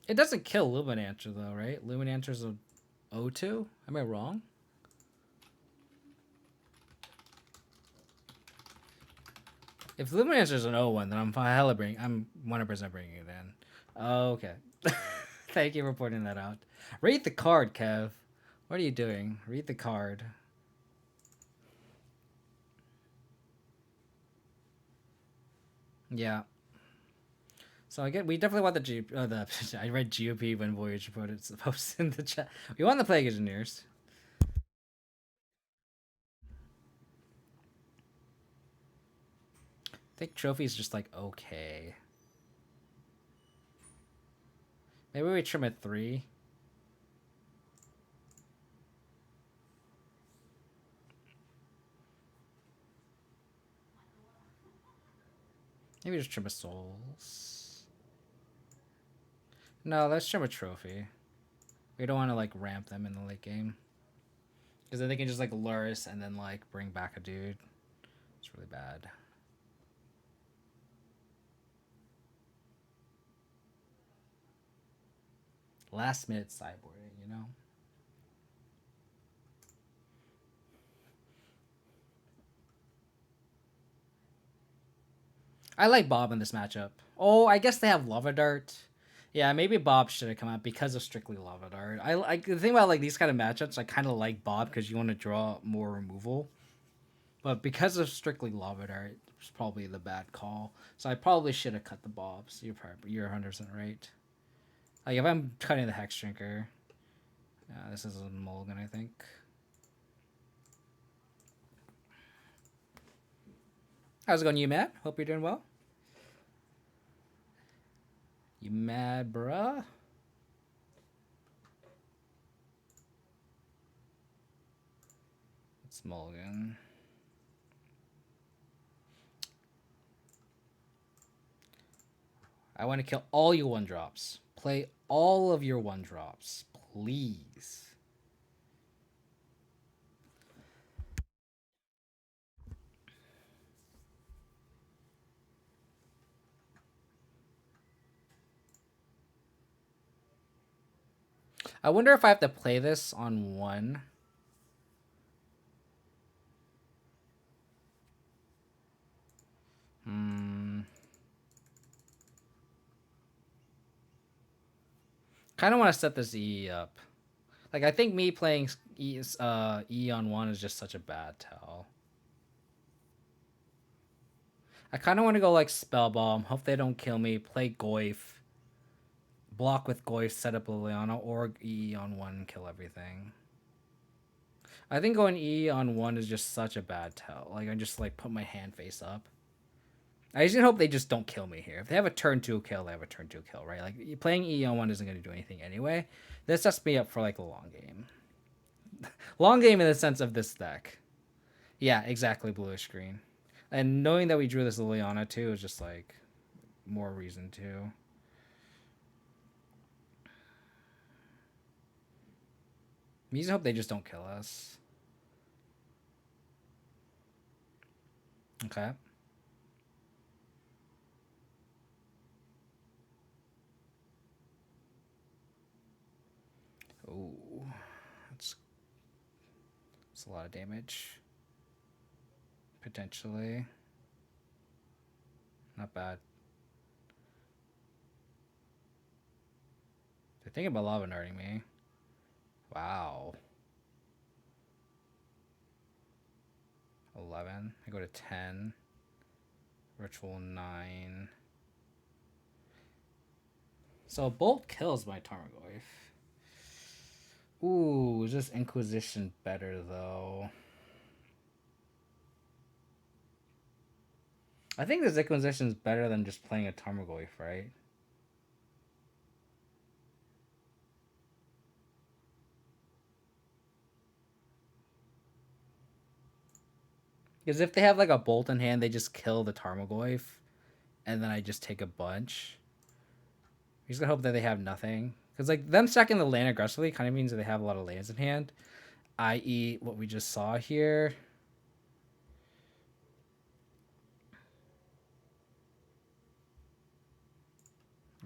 Speaker 1: It doesn't kill Luminancer though, right? Luminancer's a O2? Am I wrong? If Luminancer's an O1, then I'm 100% bringing it in. Oh, okay. Thank you for pointing that out. Read the card, Kev. What are you doing? Read the card. Yeah. So we definitely want the I read GOP when Voyager put it supposed in the chat. We want the Plague Engineers. I think Trophy's just like okay. Maybe we trim at 3. Maybe just trim a Souls. No, let's trim a Trophy. We don't want to like ramp them in the late game. Because then they can just like lure us and then like bring back a dude. It's really bad. Last minute sideboarding, you know? I like Bob in this matchup. Oh, I guess they have Lava Dart. Yeah, maybe Bob should have come out because of Strictly Lava Dart. I like the thing about like these kind of matchups. I kind of like Bob because you want to draw more removal, but because of Strictly Lava Dart, it's probably the bad call. So I probably should have cut the Bobs. You're 100% right. Like if I'm cutting the Hex Drinker, this is a mulligan, I think. How's it going, you mad? Hope you're doing well. You mad, bruh? It's mulligan. I want to kill all your 1-drops. Play all of your 1-drops, please. I wonder if I have to play this on 1. Kind of want to set this E up. Like, I think me playing E on 1 is just such a bad tell. I kind of want to go like Spell Bomb, hope they don't kill me, play Goyf, block with Goyf, set up Liliana, or E on 1 and kill everything. I think going E on 1 is just such a bad tell. Like, I just like put my hand face up. I just hope they just don't kill me here. If they have a turn 2 kill, they have a turn 2 kill, right? Like, playing E on 1 isn't going to do anything anyway. This sets me up for like a long game. Long game in the sense of this deck. Yeah, exactly, bluish green. And knowing that we drew this Liliana too is just like more reason to. I just hope they just don't kill us. Okay. Ooh, that's a lot of damage. Potentially. Not bad. They're thinking about lava narding me. Wow. 11. I go to 10. Ritual 9. So Bolt kills my Tarmogoyf. Ooh, is this Inquisition better though? I think this Inquisition is better than just playing a Tarmogoyf, right? Because if they have like a Bolt in hand, they just kill the Tarmogoyf, and then I just take a bunch. You just gotta hope that they have nothing. Because like them stacking the land aggressively kind of means that they have a lot of lands in hand, i.e., what we just saw here.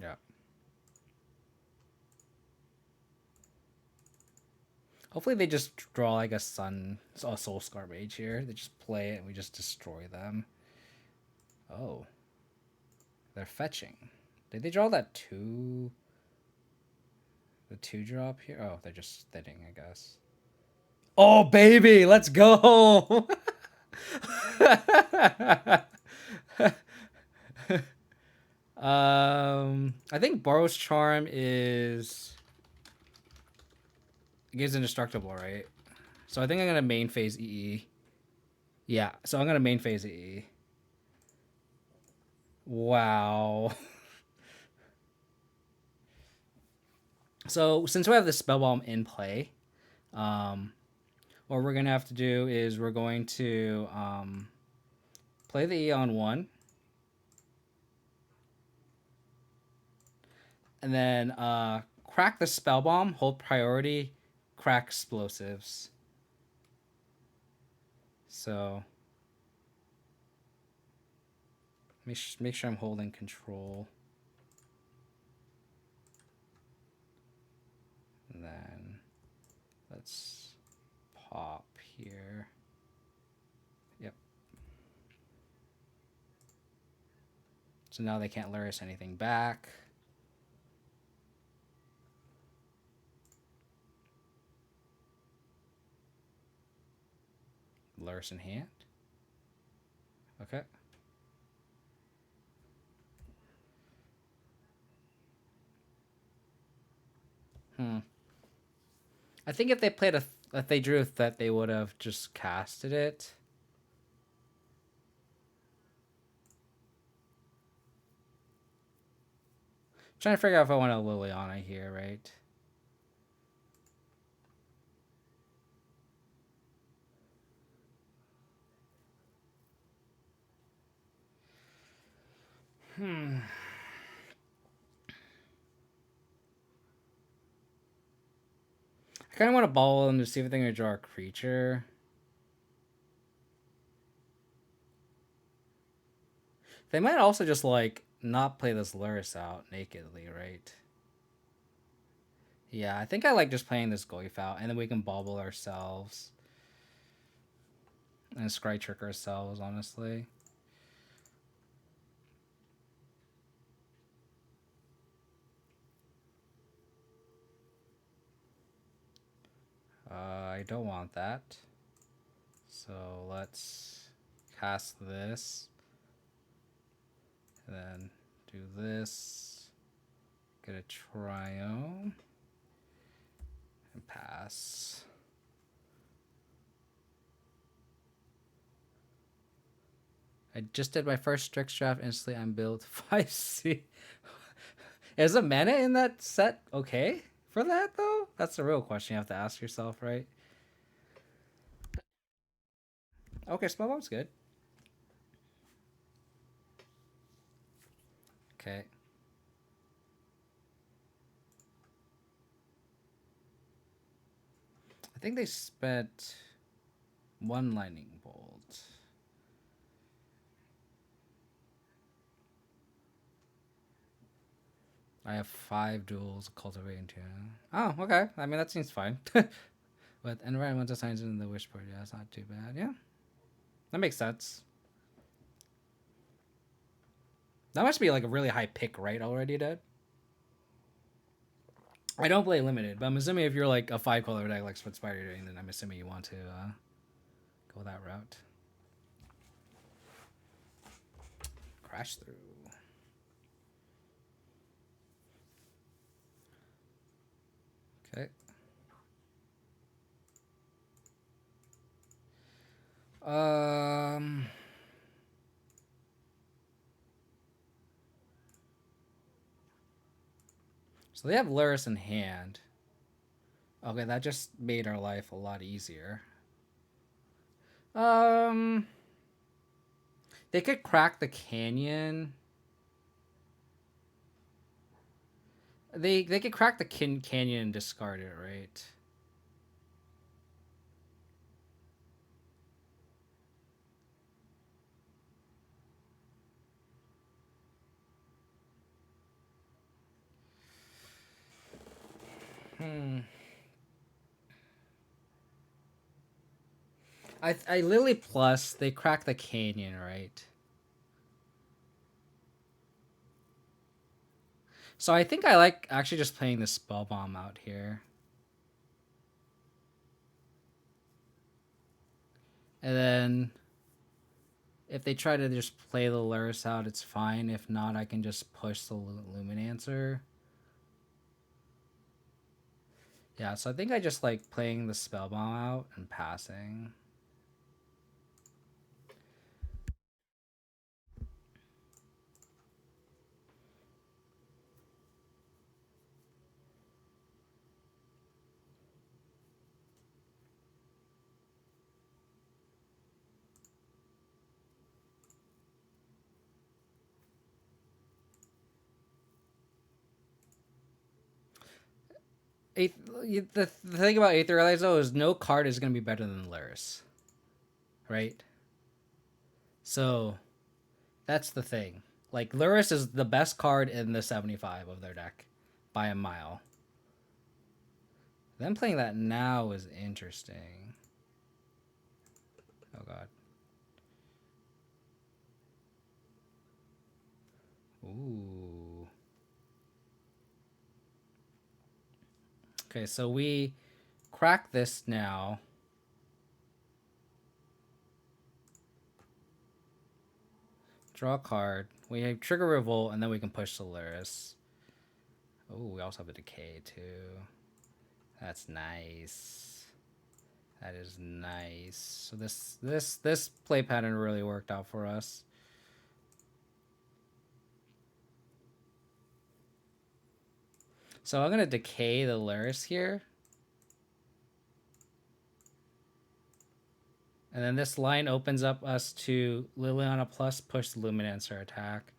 Speaker 1: Yeah. Hopefully they just draw like a Soul Scar Mage here. They just play it and we just destroy them. Oh. They're fetching. Did they draw that 2? The 2-drop here? Oh, they're just thinning, I guess. Oh, baby! Let's go! I think Boros Charm is... It gives indestructible, right? So I think I'm gonna main phase EE. Yeah, so I'm gonna main phase EE. Wow. So since we have the Spell Bomb in play, what we're gonna have to do is we're going to play the E on 1. And then crack the Spell Bomb, hold priority, crack explosives. So make sure I'm holding control. And then let's pop here. Yep. So now they can't lure us anything back. Lurus in hand. Okay. I think if they played if they drew a threat, they would have just casted it. Trying to figure out if I want a Liliana here, right? I kind of want to ball them to see if they're going to draw a creature. They might also just, like, not play this Lurus out nakedly, right? Yeah, I think I like just playing this Goyf out, and then we can bobble ourselves. And Scry trick ourselves, honestly. I don't want that. So let's cast this. And then do this. Get a trio. And pass. I just did my first Strix draft. Instantly, I'm built 5C. Is the mana in that set okay for that, though? That's the real question you have to ask yourself, right? Okay, Spellbomb's good. Okay. I think they spent one lightning bolt. I have 5 duels cultivating 2. Oh, okay. I mean, that seems fine. But environmental science in the wish board, yeah, it's not too bad. Yeah. That makes sense. That must be like a really high pick, right? Already, Dad? I don't play limited, but I'm assuming if you're like a 5 color deck like what Spider doing, then I'm assuming you want to go that route. Crash through. Okay. So they have Lurus in hand. Okay, that just made our life a lot easier. They could crack the canyon. They could crack the canyon and discard it, right? I Lily plus they crack the canyon, right? So I think I like actually just playing the spell bomb out here. And then if they try to just play the Lurus out, it's fine. If not, I can just push the Luminancer. Yeah, so I think I just like playing the spell bomb out and passing. The thing about Aether Allies though is no card is gonna be better than Lurus, right? So that's the thing. Like Lurus is the best card in the 75 of their deck by a mile. Them playing that now is interesting. Oh god. Ooh. Okay, so we crack this now. Draw a card. We have trigger revolt, and then we can push Solaris. Oh, we also have a decay too. That's nice. That is nice. So this play pattern really worked out for us. So I'm gonna decay the Luris here. And then this line opens up us to Liliana plus push the Luminancer attack.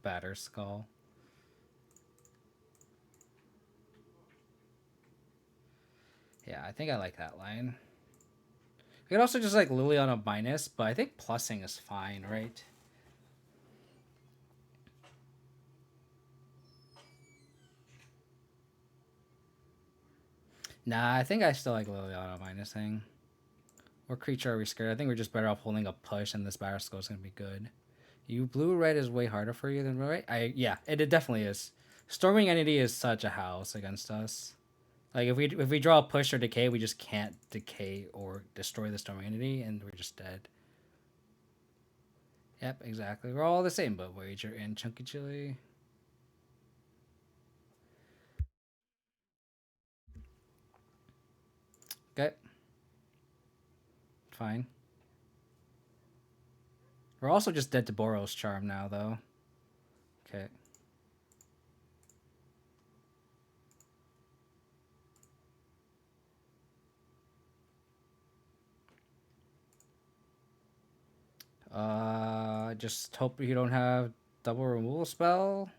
Speaker 1: Batter Skull. Yeah, I think I like that line. We could also just like Liliana minus, but I think plussing is fine, right? Nah, I think I still like Liliana minusing. What creature are we scared? I think we're just better off holding a push, and this Batter Skull is gonna be good. You blue red is way harder for you than red. Yeah, it definitely is. Storming Entity is such a house against us. Like if we draw a push or decay, we just can't decay or destroy the Storming Entity, and we're just dead. Yep, exactly. We're all the same, but Voyager and Chunky Chili. Okay. Fine. We're also just dead to Boros Charm now, though. Okay. Just hope you don't have double removal spell.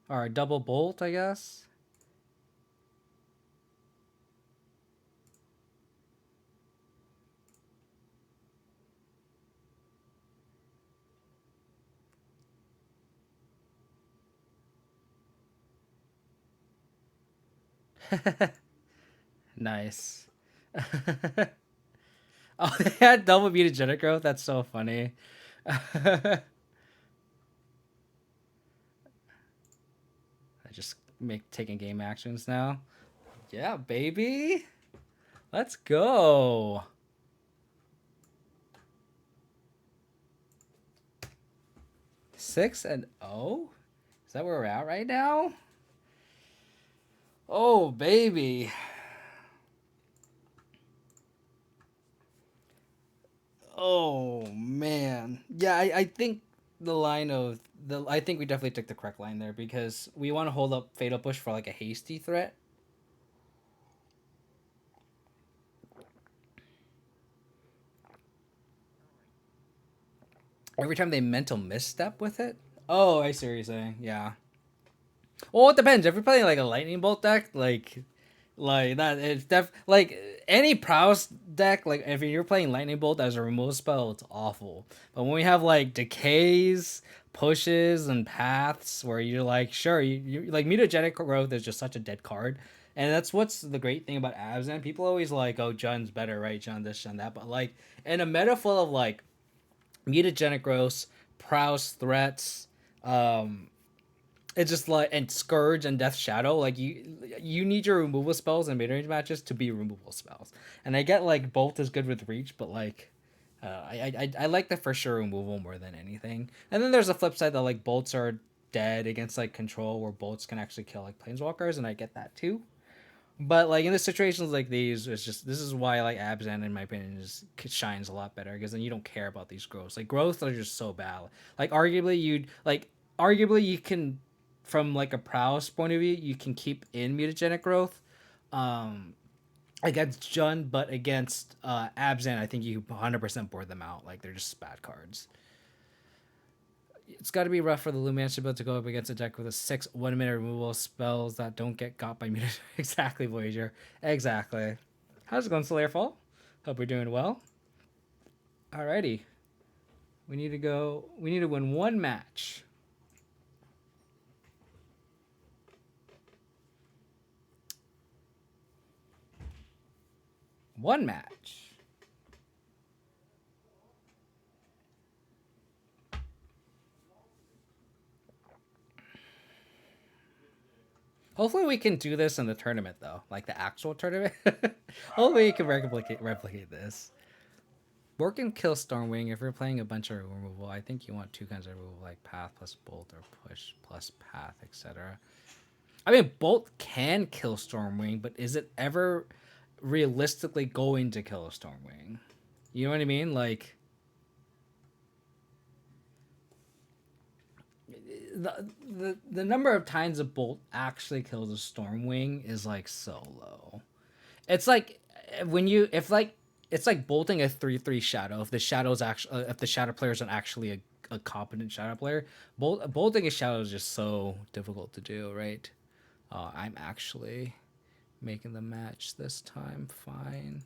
Speaker 1: Or a double bolt, I guess. Nice. Oh, they had double mutagenic growth? That's so funny. I just make taking game actions now. Yeah, baby. Let's go. 6-0? Is that where we're at right now? Oh, baby. Oh, man. Yeah, I think the line of the I think we definitely took the correct line there because we want to hold up Fatal Push for like a hasty threat. Every time they mental misstep with it. Oh, I see what you're saying. Yeah. Well, it depends. If you're playing like a lightning bolt deck, like that, it's like any Prowess deck. Like if you're playing lightning bolt as a removal spell, it's awful. But when we have like decays, pushes, and paths, where you're like, sure, you like mutagenic growth is just such a dead card, and that's what's the great thing about Abzan. People always like, oh, Jun's better, right? Jun this, Jun that, but like in a meta full of like mutagenic growth, Prowess threats, um it's just like and Scourge and Death Shadow, like you need your removal spells in mid range matches to be removal spells. And I get like Bolt is good with reach, but like I like the for sure removal more than anything. And then there's a flip side that like bolts are dead against like control where bolts can actually kill like planeswalkers, and I get that too. But like in the situations like these, it's just this is why like Abzan, in my opinion, just shines a lot better because then you don't care about these growths. Like growths are just so bad. Like arguably you can, from like a prowess point of view, you can keep in mutagenic growth, um, against Jun, but against Abzan, I think you 100% board them out. Like they're just bad cards. It's got to be rough for the Luminosity build to go up against a deck with a 6 1-minute removal spells that don't get got by mutation. Exactly, Voyager. Exactly. How's it going, Slayerfall? Hope you're doing well. Alrighty. We need to go. We need to win one match. One match. Hopefully we can do this in the tournament though, like the actual tournament. Hopefully you can replicate this. Bork can kill Stormwing if you're playing a bunch of removal. I think you want two kinds of removal, like Path plus Bolt or Push plus Path, etc. I mean, Bolt can kill Stormwing, but is it ever realistically going to kill a Stormwing? You know what I mean? Like, the number of times a Bolt actually kills a Stormwing is like so low. It's like when you if like it's like bolting a 3/3 shadow. If the shadow's actually if the shadow player isn't actually a competent shadow player, bolting a shadow is just so difficult to do, right? I'm actually making the match this time. Fine.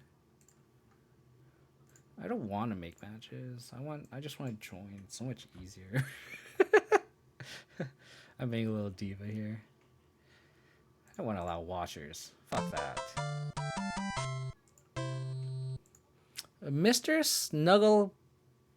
Speaker 1: I don't want to make matches. I just want to join. It's so much easier. I'm being a little diva here. I don't want to allow watchers. Fuck that. Mr.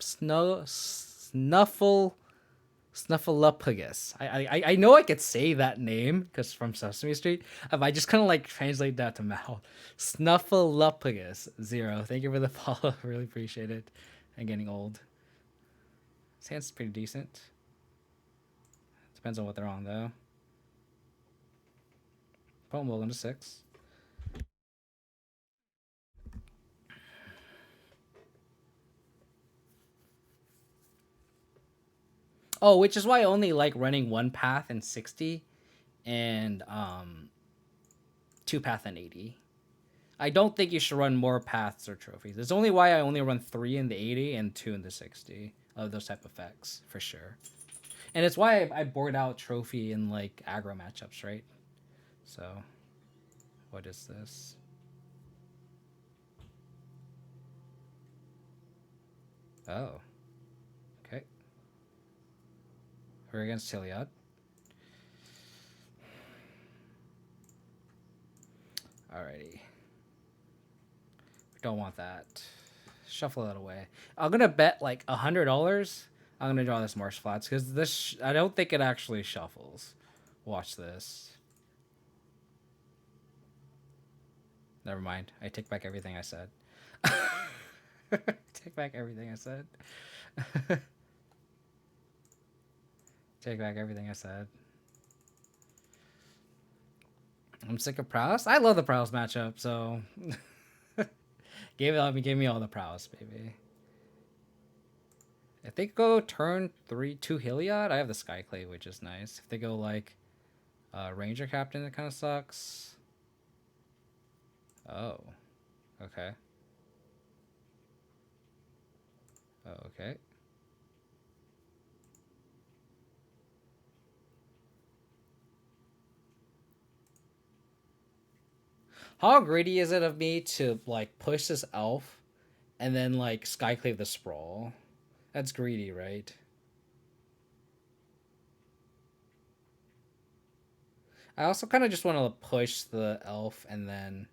Speaker 1: Snuffleupagus. I know I could say that name because from Sesame Street. I just kind of like translate that to mouth. Snuffleupagus 0. Thank you for the follow. Really appreciate it. I'm getting old. His hand's pretty decent. Depends on what they're on though. Poem will into 6. Oh, which is why I only like running one path in 60 and 2 path in 80. I don't think you should run more paths or trophies. It's only why I only run 3 in the 80 and 2 in the 60 of those type of effects, for sure. And it's why I bored out trophy in like aggro matchups, right? So, what is this? Oh. Okay. We're against Heliod. Alrighty. We don't want that. Shuffle that away. I'm gonna bet like $100. I'm gonna draw this Marsh Flats because this I don't think it actually shuffles. Watch this. Never mind. I take back everything I said. Take back everything I said. Take back everything I said. I'm sick of Prowess. I love the Prowess matchup, so give me all the Prowess, baby. If they go turn 3-2 Heliod, I have the Skyclave, which is nice. If they go like Ranger Captain, it kind of sucks. Oh, okay. Oh, okay. How greedy is it of me to like push this elf and then like Skyclave the Sprawl? That's greedy, right? I also kind of just want to push the elf and then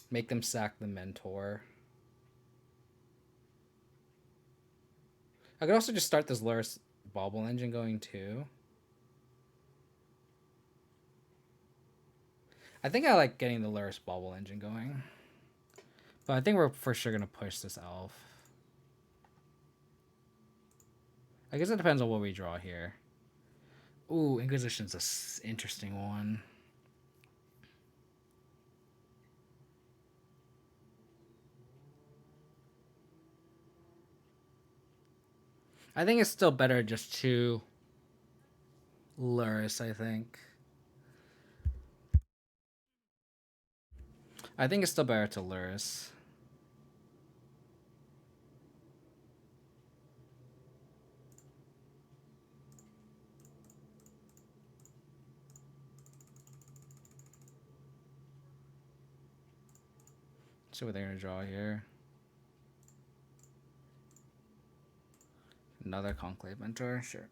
Speaker 1: make them sack the mentor. I could also just start this Luris Bauble engine going too. I think I like getting the Luris Bauble engine going. But I think we're for sure going to push this elf. I guess it depends on what we draw here. Ooh, Inquisition's an interesting one. I think it's still better just to Luris, I think. I think it's still better to Luris. See what they're going to draw here. Another Conclave Mentor, sure.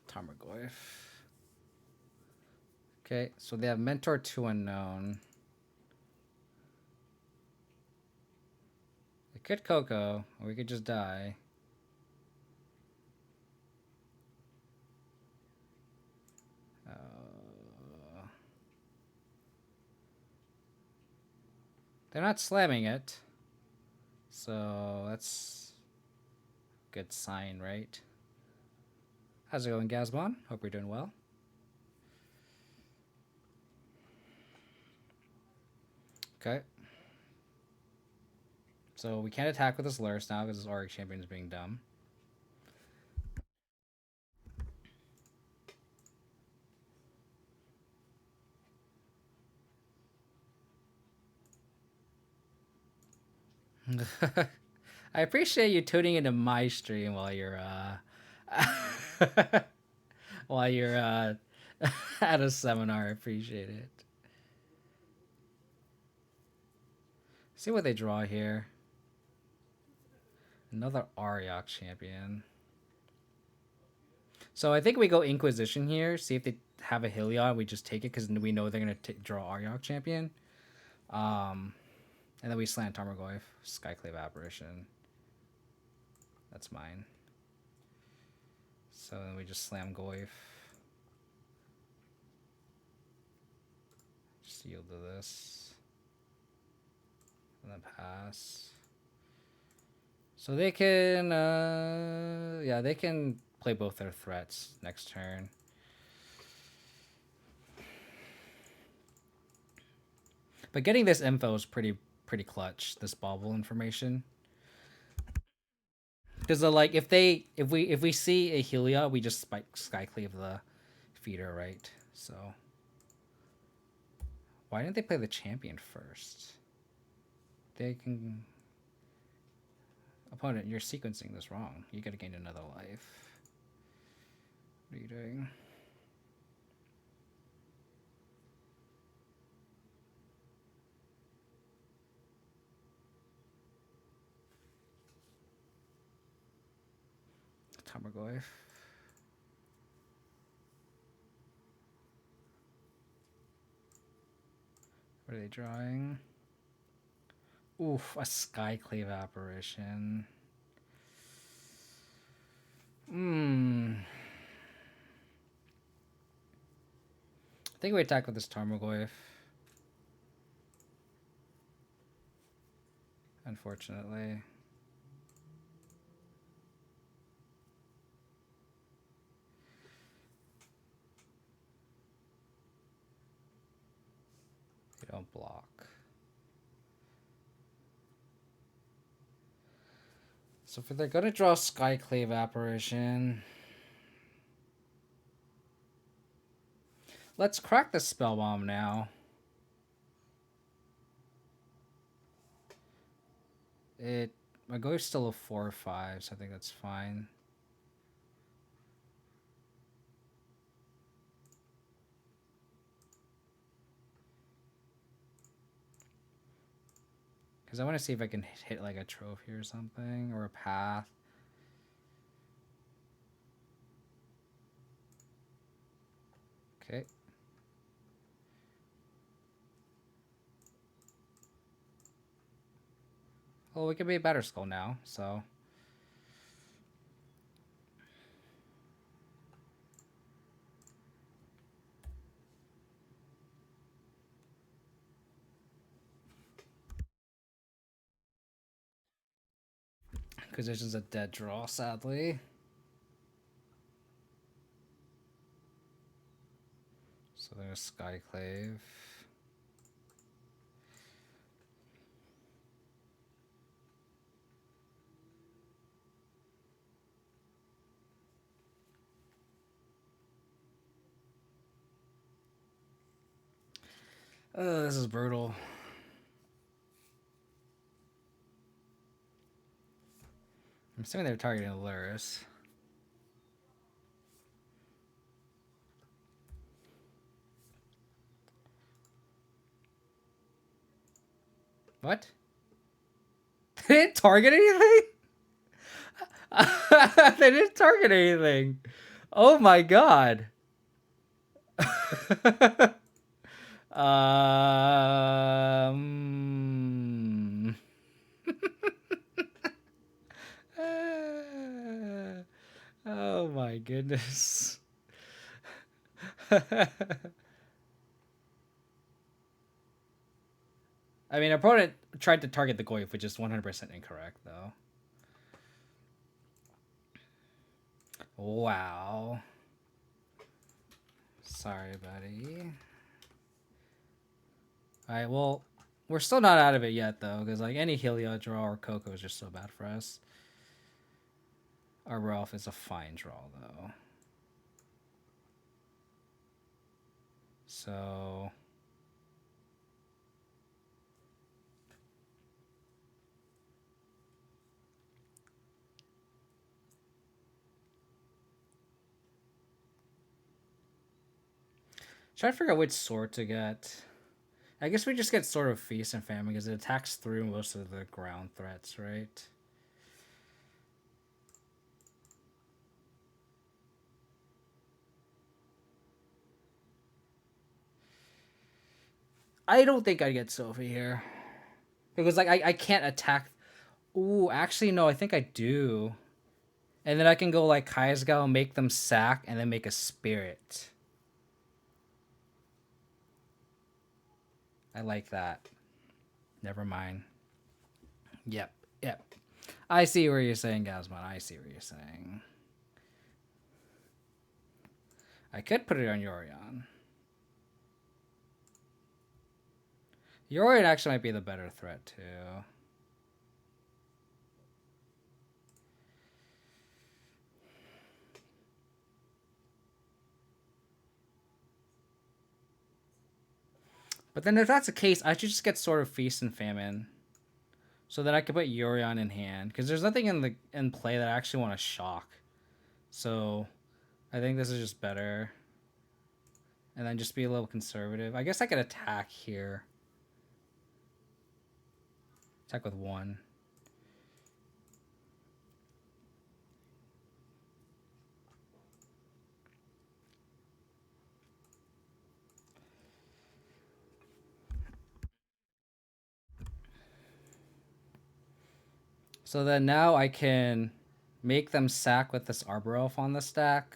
Speaker 1: Tarmogoyf. Okay, so they have Mentor 2 Unknown. They Could Coco, or we could just die. They're not slamming it. So that's a good sign, right? How's it going, Gazbon? Hope you're doing well. Okay. So we can't attack with this Lurus now because this Auric champion is being dumb. I appreciate you tuning into my stream while you're while you're at a seminar. I appreciate it. See what they draw here. Another Ariok champion. So I think we go Inquisition here. See if they have a Heliod. We just take it because we know they're gonna draw Ariok champion. And then we slant Tarmogoyf, Skyclave Apparition. That's mine. So then we just slam Goyf. Just yield to this. And then pass. So they can, yeah, they can play both their threats next turn. But getting this info is pretty clutch. This bauble information, because like if we see a Heliod, we just Skyclave the feeder, right? So why didn't they play the champion first? They can. Opponent, you're sequencing this wrong. You gotta gain another life. What are you doing? Tarmogoyf. What are they drawing? Oof, a Skyclave Apparition. I think we attack with this Tarmogoyf. Unfortunately. We don't block. So if they're gonna draw Skyclave Apparition, let's crack the Spell Bomb now. My Goyf's still a 4 or 5, so I think that's fine. Because I want to see if I can hit like a trophy or something, or a path. Okay. Well, we could be a better skull now, so. Inquisition's a dead draw, sadly. So there's Skyclave. Oh, this is brutal. I'm assuming they're targeting Lurus. What? They didn't target anything? They didn't target anything. Oh my god. um goodness. I mean, opponent tried to target the Goyf, which is 100% incorrect, though. Wow. Sorry, buddy. Alright, well, we're still not out of it yet, though, because like any Heliod draw or Coco is just so bad for us. Our Ralph is a fine draw, though. So... trying to figure out which sword to get. I guess we just get Sword of Feast and Famine because it attacks through most of the ground threats, right? I don't think I'd get Sophie here. Because like I can't attack. Ooh, actually no, I think I do. And then I can go like Kaisgao, make them sack, and then make a spirit. I like that. Never mind. Yep. I see where you're saying, Gazmon. I see what you're saying. I could put it on Yorion. Yorion actually might be the better threat, too. But then if that's the case, I should just get Sword of Feast and Famine. So that I could put Yorion in hand. Because there's nothing in play that I actually want to shock. So I think this is just better. And then just be a little conservative. I guess I could attack here. Attack with 1. So then now I can make them sack with this Arbor Elf on the stack.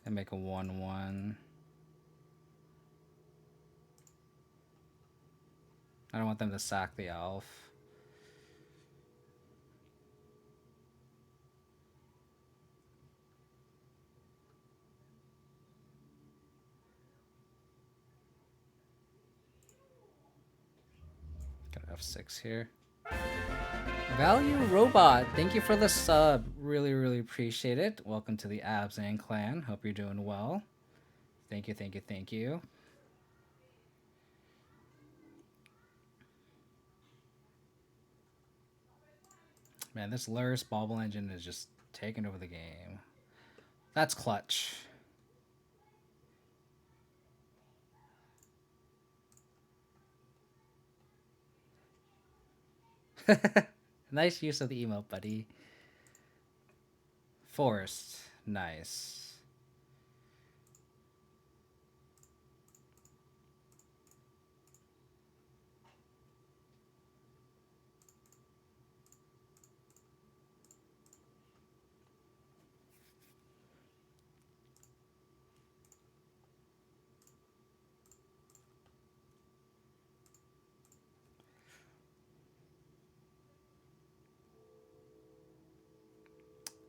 Speaker 1: And make a 1/1. I don't want them to sack the elf. Got F6 here. Value Robot, thank you for the sub. Really appreciate it. Welcome to the Abzan clan. Hope you're doing well. Thank you. Man, this Luris Bobble Engine is just taking over the game. That's clutch. Nice use of the emote, buddy. Forest. Nice.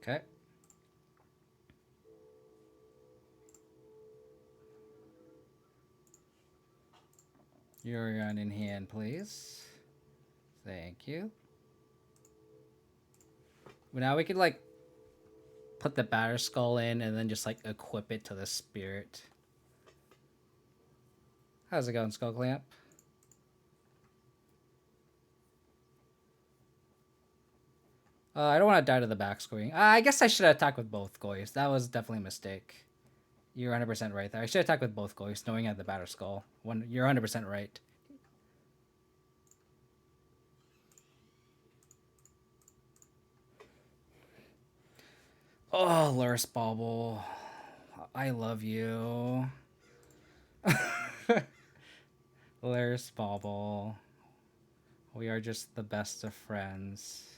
Speaker 1: Okay. Yorion in hand, please. Thank you. Now we could like put the Batter Skull in and then just like equip it to the spirit. How's it going, Skull Clamp? I don't want to die to the backscoring. I guess I should attack with both Goys. That was definitely a mistake. You're 100% right there. I should attack with both Goys, knowing I had the Batter Skull. You're 100% right. Oh, Luris Bauble. I love you. Luris Bauble. We are just the best of friends.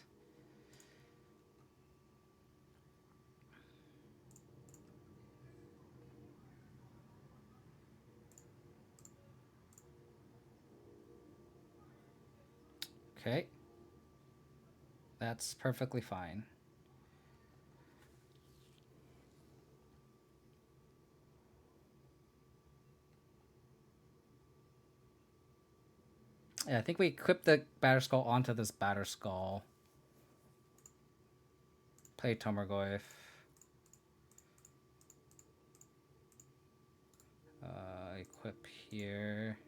Speaker 1: Okay. That's perfectly fine. Yeah, I think we equip the Batter Skull onto this Batter Skull. Play Tomergoyf. Equip here.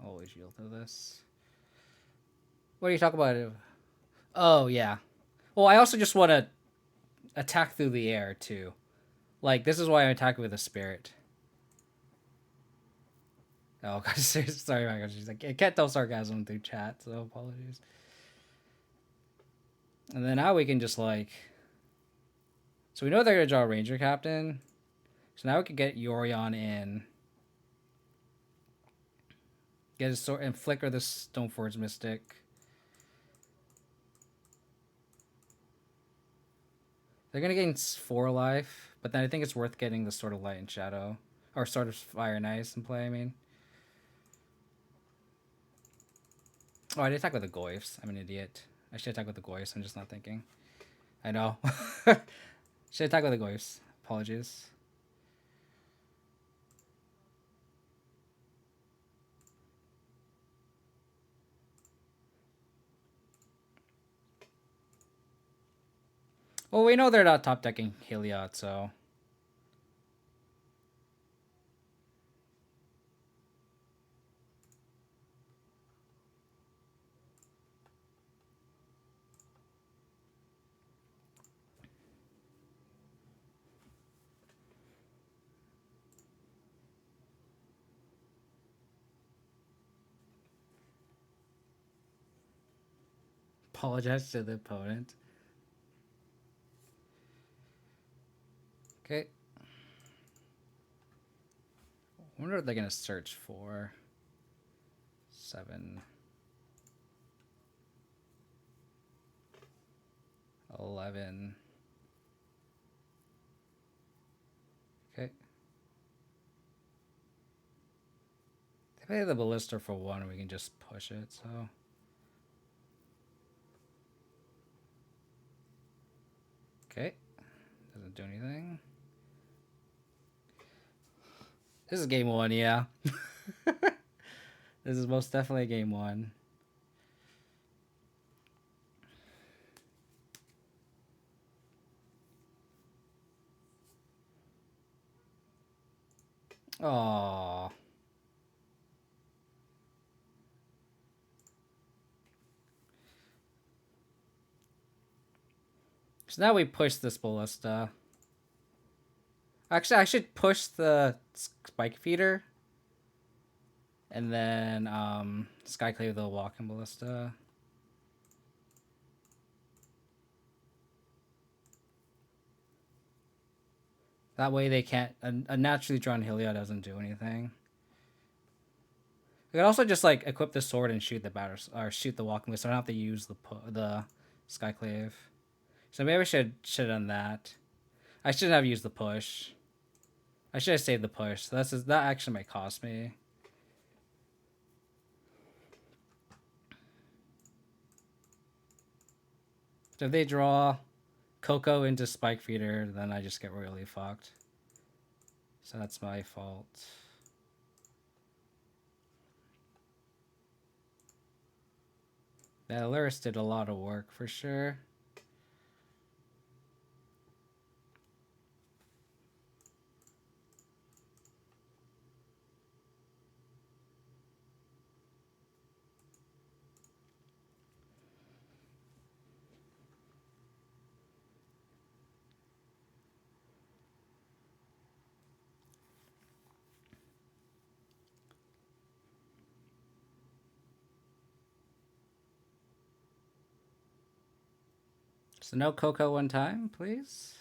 Speaker 1: Always yield to this. What are you talking about? Oh, yeah. Well, I also just want to attack through the air, too. Like, this is why I'm attacking with a spirit. Oh, God, sorry, my God. She's like, I can't tell sarcasm through chat, so apologies. And then now we can just, like... So we know they're going to draw a Ranger Captain. So now we can get Yorion in. Get his sword and flicker the Stoneforge Mystic. They're going to gain 4 life, but then I think it's worth getting the Sword of Light and Shadow. Or Sword of Fire and Ice in play, I mean. Oh, I did attack with the Goyfs. I'm an idiot. I should attack with the Goyfs. I'm just not thinking. I know. Should attack with the Goyfs. Apologies. Well, we know they're not top decking Heliod, so... Apologize to the opponent. Okay. I wonder what they're going to search for. 7... 11... Okay. They play the Ballista for 1 and we can just push it, so... Okay. Doesn't do anything. This is game 1, yeah. This is most definitely game 1. Aww. So now we push this Ballista. Actually, I should push the Spike Feeder. And then Skyclave the Walking Ballista. That way they can't... A naturally drawn Heliod doesn't do anything. We could also just like equip the sword and shoot the batters or shoot the Walking Ballista. So I don't have to use the Skyclave. So maybe I should have done that. I shouldn't have used the push. I should have saved the push. So that actually might cost me. So if they draw Coco into Spike Feeder, then I just get royally fucked. So that's my fault. Yeah, Luris did a lot of work for sure. So no Coco one time, please.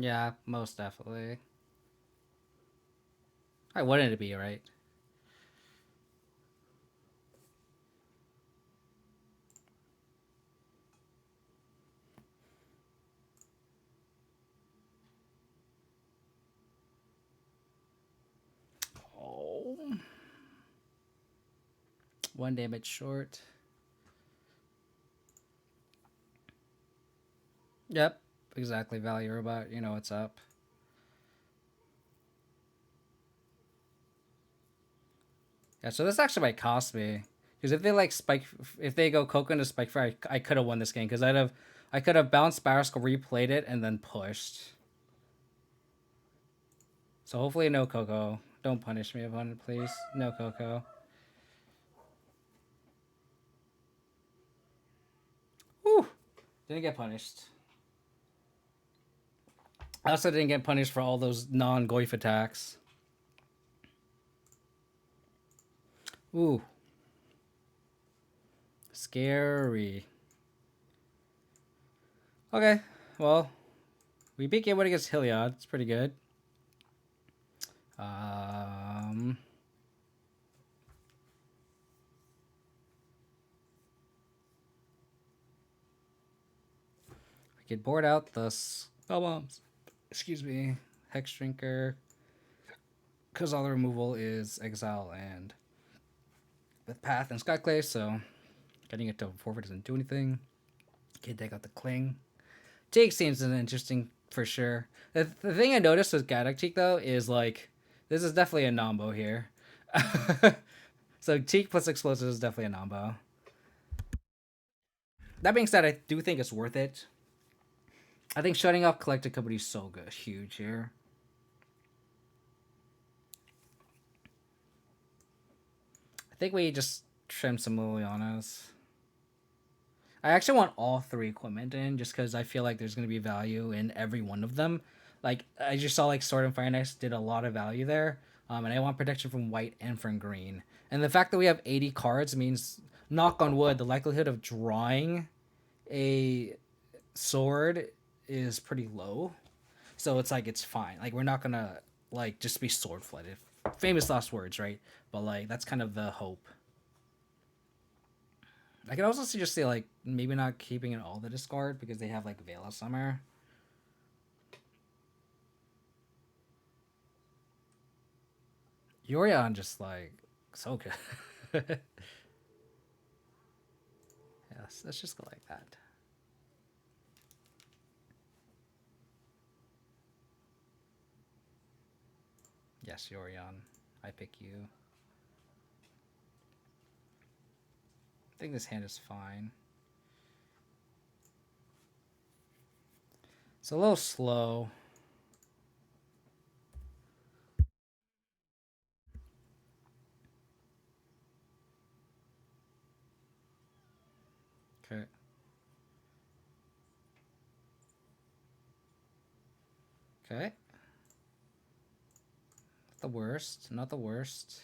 Speaker 1: Yeah, most definitely. I wanted it to be, right? Oh. One damage short. Yep. Exactly, Value Robot. You know what's up. Yeah, so this actually might cost me. Because if they like spike, if they go Coco into Spike Fire, I could have won this game. Because I could have bounced Barrascal, replayed it, and then pushed. So hopefully no Coco. Don't punish me, opponent, please. No Coco. Whew. Didn't get punished. I also didn't get punished for all those non-Goif attacks. Ooh. Scary. Okay, well, we beat game one against Heliod. It's pretty good. I could board out the spell bombs. Excuse me, Hex Drinker. Because all the removal is Exile and with Path and Skyclave, so getting it to forfeit doesn't do anything. Can take out the Cling. Teak seems interesting for sure. The thing I noticed with Gaddock though is like this is definitely a Nombo here. So Teak plus explosives is definitely a Nombo. That being said, I do think it's worth it. I think shutting off Collected Company is so good, huge here. I think we just trim some Lilianas. I actually want all three equipment in just because I feel like there's going to be value in every one of them. Like, I just saw like Sword and Fire Knights did a lot of value there. And I want protection from white and from green. And the fact that we have 80 cards means, knock on wood, the likelihood of drawing a sword is pretty low. So it's like, it's fine. Like, we're not going to, like, just be sword flooded. Famous last words, right? But, like, that's kind of the hope. I could also just say like maybe not keeping it all the discard because they have like Veil of Summer. Yorion just like so good. Yes, let's just go like that. Yes, Yorion. I pick you. I think this hand is fine. It's a little slow. Okay. Okay. Not the worst. Not the worst.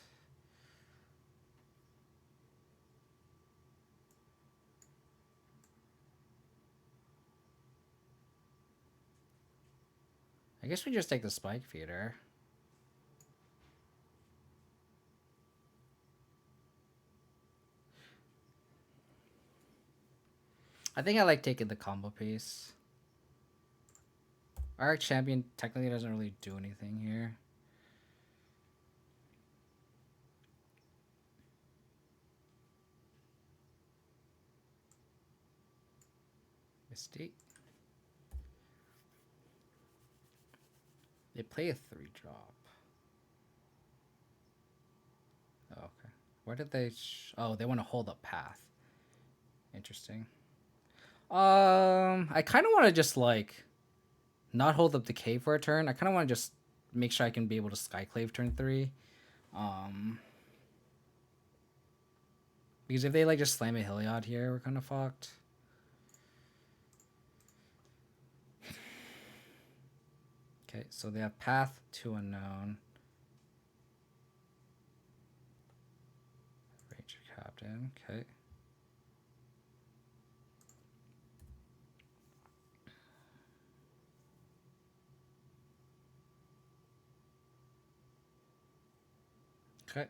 Speaker 1: I guess we just take the Spike Feeder. I think I like taking the combo piece. Our champion technically doesn't really do anything here. Mystique. They play a 3-drop. Oh, okay. Where did they? Oh, they want to hold up Path. Interesting. I kind of want to just like not hold up the cave for a turn. I kind of want to just make sure I can be able to Skyclave turn 3. Because if they like just slam a Heliod here, we're kind of fucked. Okay, so they have Path to Unknown. Ranger Captain, okay. Okay.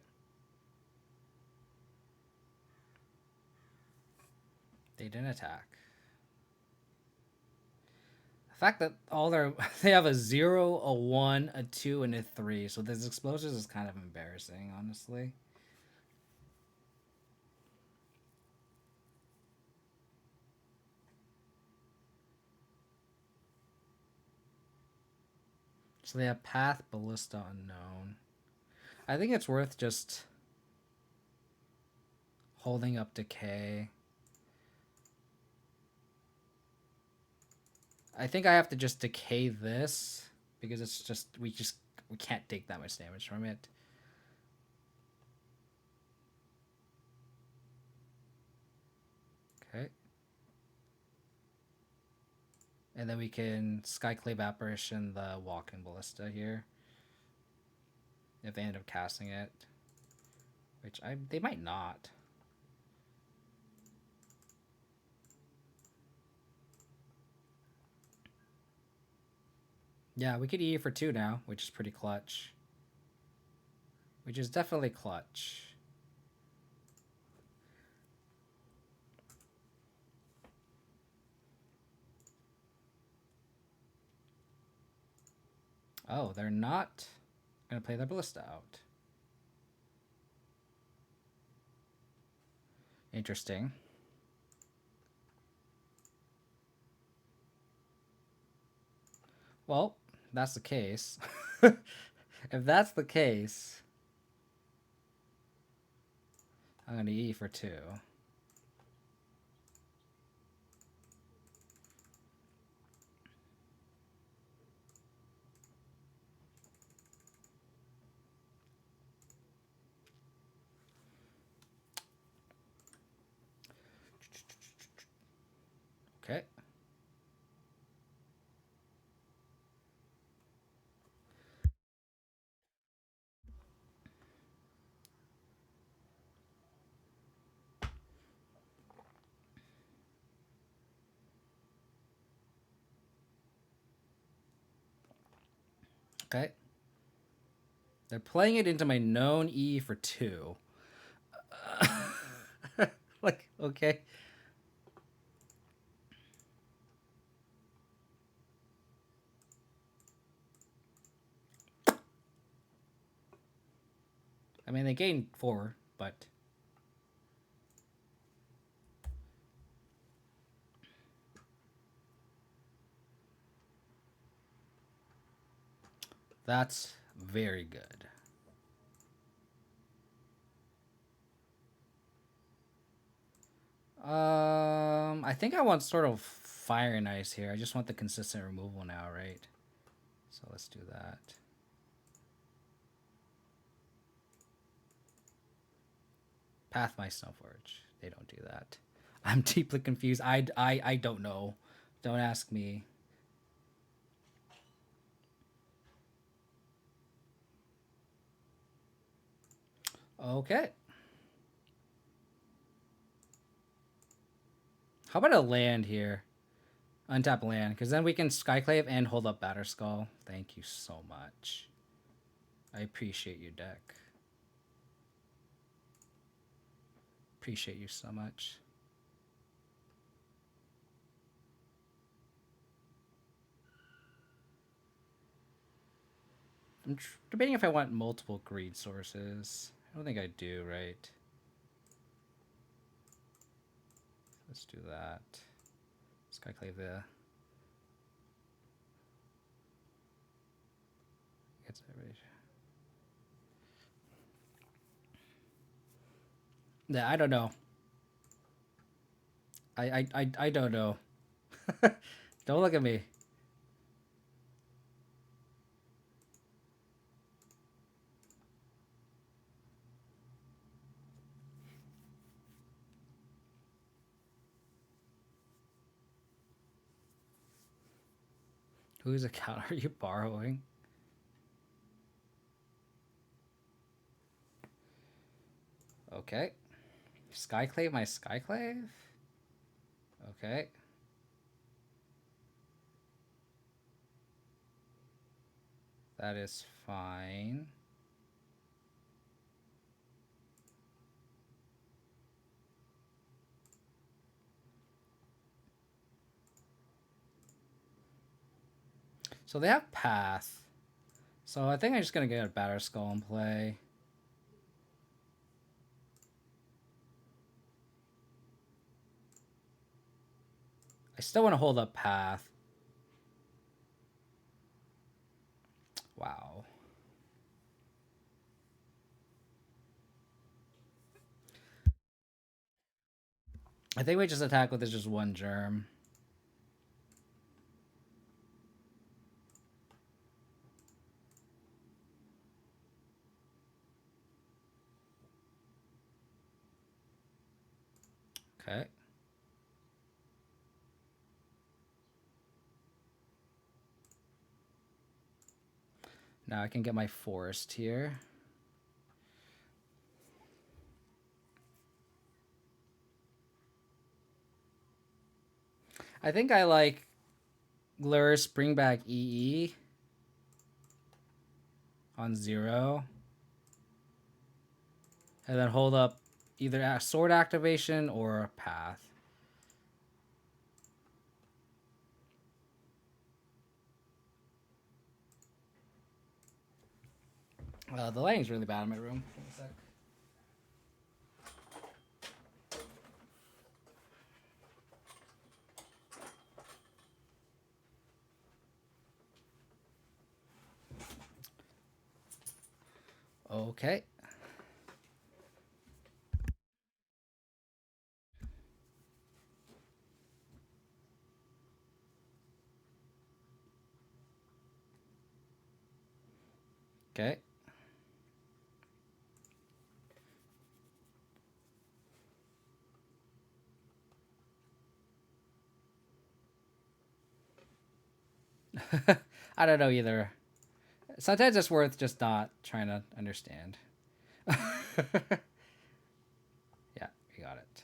Speaker 1: They didn't attack. The fact that all their they have a 0, a 1, a 2, and a 3, so this explosives is kind of embarrassing, honestly. So they have path, ballista, unknown. I think it's worth just holding up decay. I think I have to just decay this because it's just we can't take that much damage from it. Okay. And then we can Skyclave Apparition the Walk-in Ballista here. If they end up casting it. Which they might not. Yeah, we could E for 2 now, which is pretty clutch. Which is definitely clutch. Oh, they're not going to play their Ballista out. Interesting. Well, that's the case. If that's the case, I'm going to E for 2. Okay. Okay. They're playing it into my known E for 2. Like, okay. I mean, they gained 4, but... That's very good. I think I want sort of fire and ice here. I just want the consistent removal now, right? So let's do that. Path my Snowforge. They don't do that. I'm deeply confused. I don't know. Don't ask me. Okay. How about a land here? Untap land, because then we can Skyclave and hold up Batterskull. Thank you so much. I appreciate you, deck. Appreciate you so much. I'm debating if I want multiple greed sources. I don't think I do, right? Let's do that. Skyclave the... Gets everybody. Yeah, I don't know. I don't know. Don't look at me. Whose account are you borrowing? Okay. Skyclave my Skyclave? Okay. That is fine. So they have Path. So I think I'm just going to get a Batter Skull in play. I still want to hold up Path. Wow. I think we just attack with just one germ. Okay. Now I can get my forest here. I think I like Lurrus bring back EE on 0. And then hold up either a sword activation or a path. The lighting's really bad in my room. Give me a sec. Okay. Okay. I don't know either. Sometimes it's worth just not trying to understand. Yeah, we got it.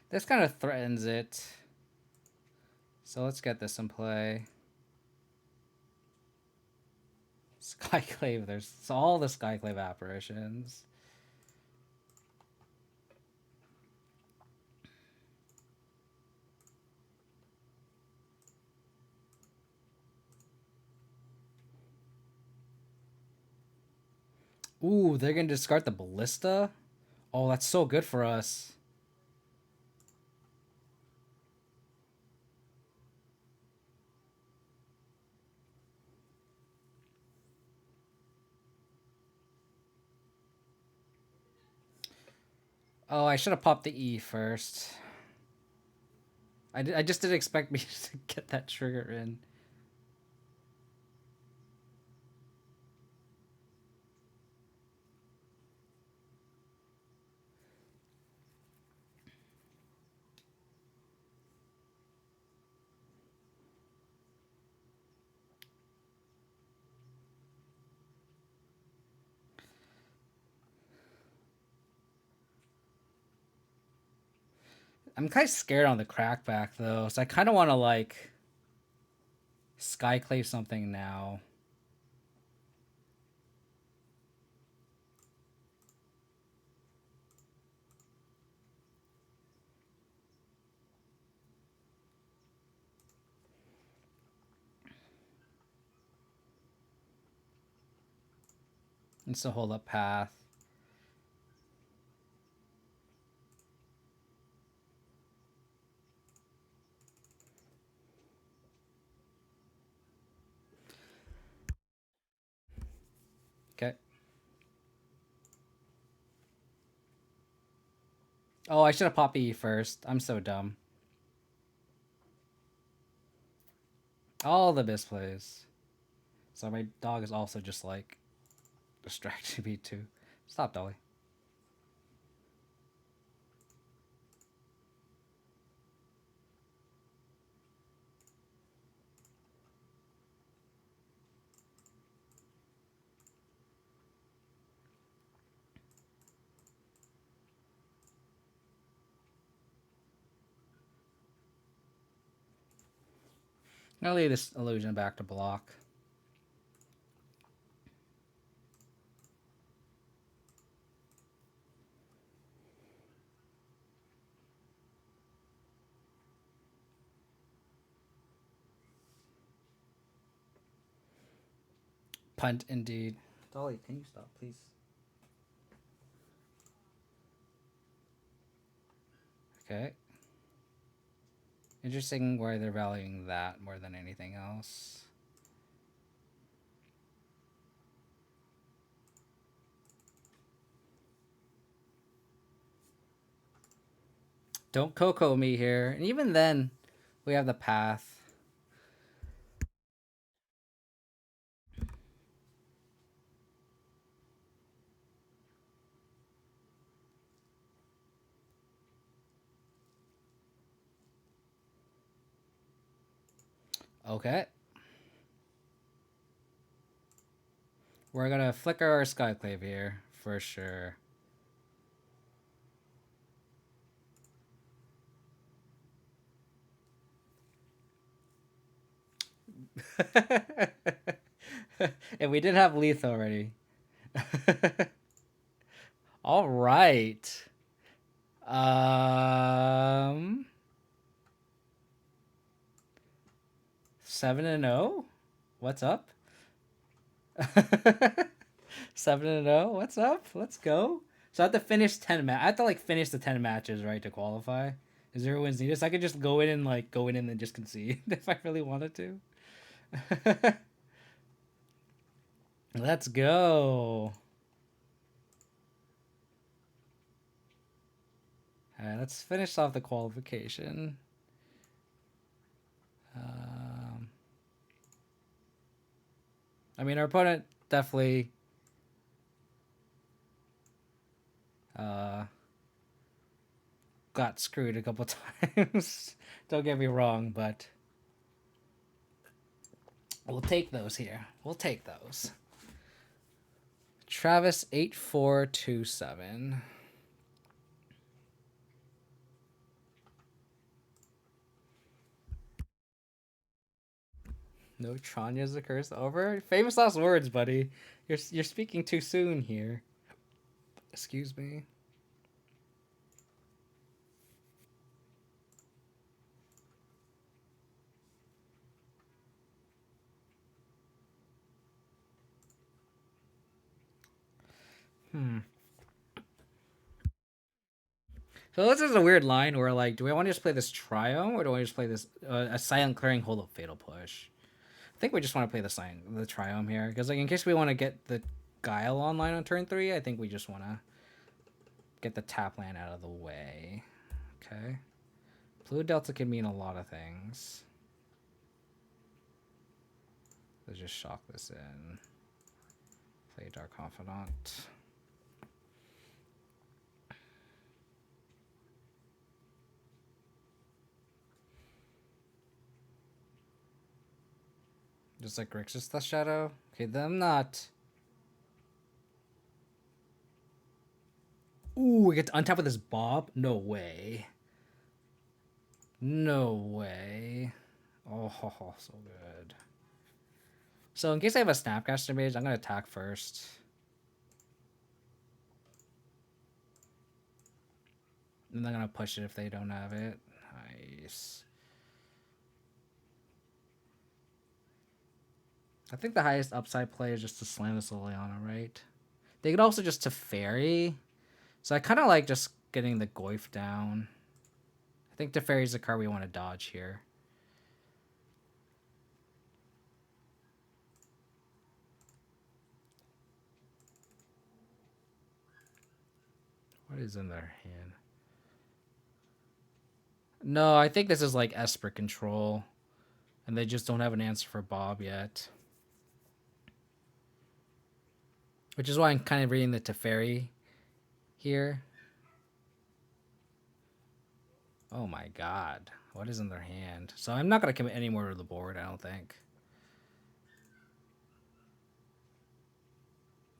Speaker 1: This kind of threatens it. So let's get this in play. Skyclave, there's all the Skyclave apparitions. Ooh, they're gonna discard the Ballista? Oh, that's so good for us. Oh, I should have popped the E first. I just didn't expect me to get that trigger in. I'm kind of scared on the crackback though, so I kind of want to like Skyclave something now. And still hold up path. Okay. Oh, I should have popped E first. I'm so dumb. All the misplays. So my dog is also just like distracting me too. Stop, Dolly. I'll leave this illusion back to block. Punt indeed. Dolly, can you stop, please? Okay. Interesting why they're valuing that more than anything else. Don't Coco me here. And even then, we have the path. Okay. We're gonna flicker our Skyclave here, for sure. And we did have Letha already. All right. 7-0. What's up? 7-0. What's up? Let's go. So I have to finish 10 I have to like finish the 10 matches, right, to qualify. 0 wins needed. So I could just go in and then just concede if I really wanted to. Let's go. All right, let's finish off the qualification. I mean, our opponent definitely got screwed a couple times. Don't get me wrong, but we'll take those here. We'll take those. Travis 8427. No Tranya's the curse over. Famous last words, buddy. You're speaking too soon here. Excuse me. So this is a weird line where like, do we want to just play this Triome or do we just play this a silent clearing hold up fatal push? I think we just want to play the Triome here because like in case we want to get the Guile online on turn 3, I think we just want to get the tap land out of the way. Okay. Blue Delta can mean a lot of things. Let's just shock this in. Play Dark Confidant. Just like Grixis the Shadow? Okay, them not. Ooh, we get to untap with this Bob? No way. No way. Oh, so good. So in case I have a Snapcaster Mage, I'm going to attack first. And they're going to push it if they don't have it. Nice. I think the highest upside play is just to slam this Liliana, right? They could also just Teferi. So I kind of like just getting the Goyf down. I think Teferi is the card we want to dodge here. What is in their hand? No, I think this is like Esper control. And they just don't have an answer for Bob yet. Which is why I'm kind of reading the Teferi here. Oh my god. What is in their hand? So I'm not going to commit any more to the board, I don't think.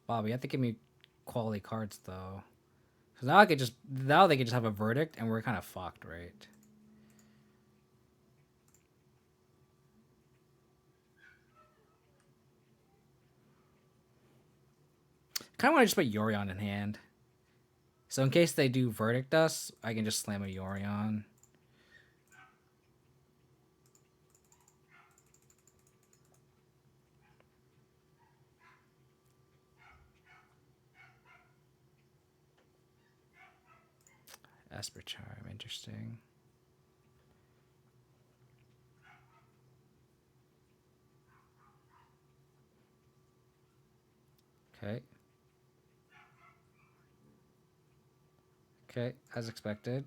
Speaker 1: Bob, you have to give me quality cards, though. Because now they could just have a verdict, and we're kind of fucked, right? kind of want to just put Yorion in hand. So in case they do verdict us, I can just slam a Yorion. Esper Charm, interesting. Okay. Okay, as expected.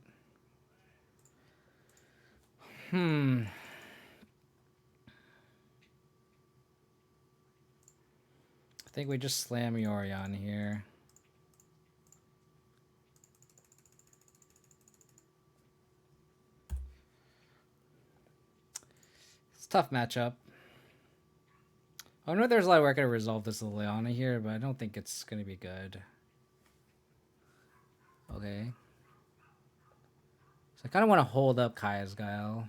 Speaker 1: I think we just slam Yorion here. It's a tough matchup. I know there's a lot of work to resolve this Liliana here, but I don't think it's going to be good. Okay. So I kind of want to hold up Kaya's Guile.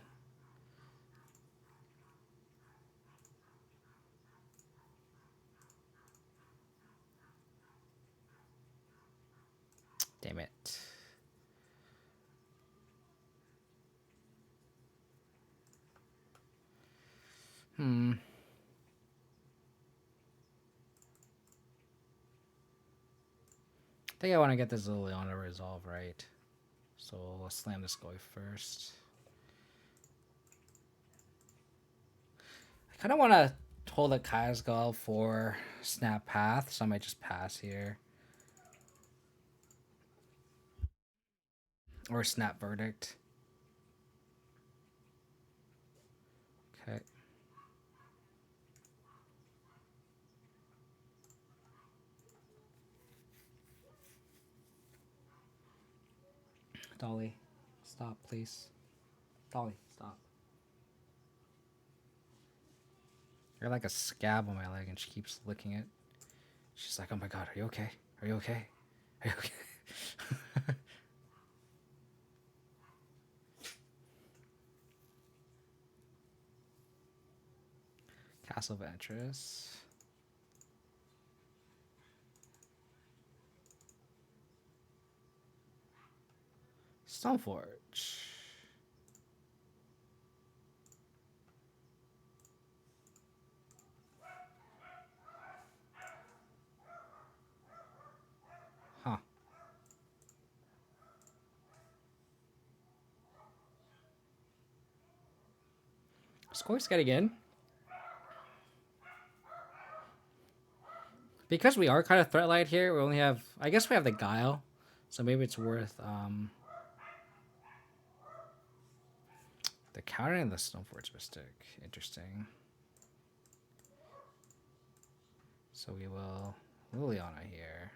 Speaker 1: Damn it. I think I want to get this Liliana resolve right. So let's slam this guy first. I kind of want to hold a Kaya's Guile for Snap Path, so I might just pass here. Or Snap Verdict. Okay. Dolly, stop, please. Dolly, stop. I got like a scab on my leg and she keeps licking it. She's like, oh my god, are you okay? Are you okay? Are you okay? Castle Ventress. Stoneforge. Huh. Score's getting in. Because we are kind of threat light here, we only have... I guess we have the Guile. So maybe it's worth... the countering the Stoneforge Mystic. Interesting. So we will... Liliana here.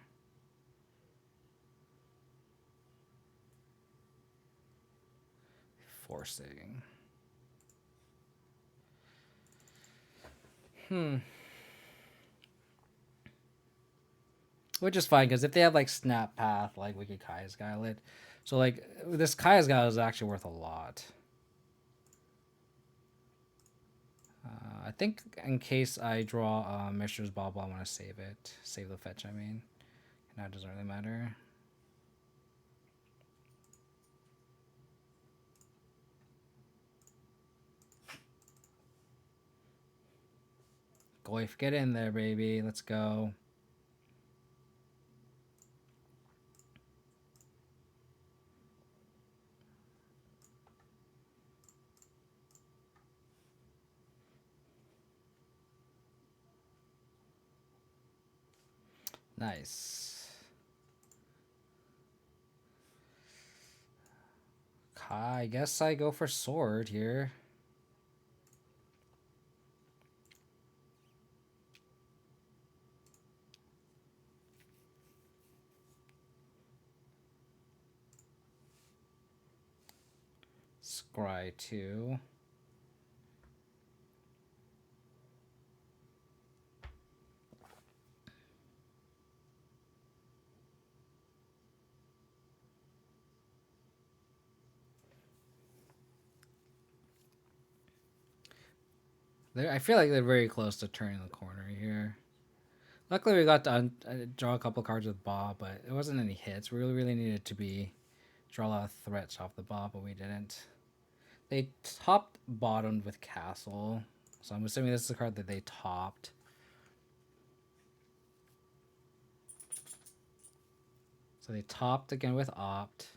Speaker 1: Forcing. Which is fine, because if they have, like, Snap Path, like, we could Kaya's Guile it. So, like, this Kaya's Guile is actually worth a lot. I think in case I draw Mishra's Bauble, I want to save it. Save the fetch, I mean. Now it doesn't really matter. Goif, get in there, baby. Let's go. Nice. I guess I go for sword here. Scry 2. I feel like they're very close to turning the corner here. Luckily, we got to draw a couple cards with Bob, but it wasn't any hits. We really needed to be draw a lot of threats off the Bob, but we didn't. They topped bottomed with Castle, so I'm assuming this is a card that they topped. So they topped again with Opt.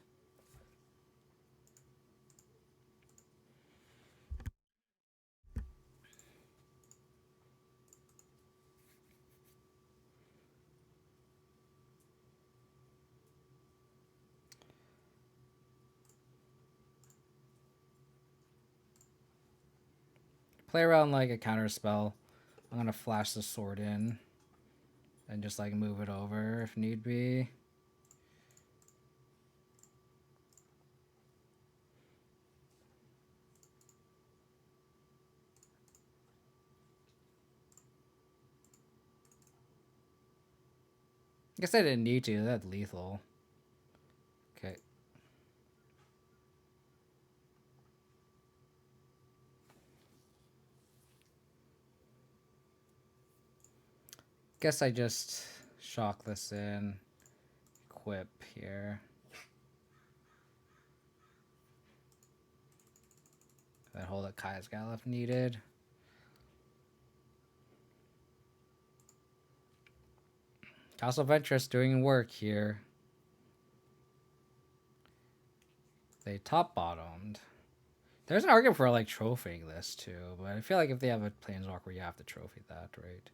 Speaker 1: Play around like a counter spell. I'm gonna flash the sword in and just like move it over if need be. I guess I didn't need to. That's lethal. Okay. Guess I just shock this in. Equip here. That hold at Kai's Gal if needed. Castle Ventress doing work here. They top bottomed. There's an argument for like trophying this too, but I feel like if they have a Planeswalker, you have to trophy that, right?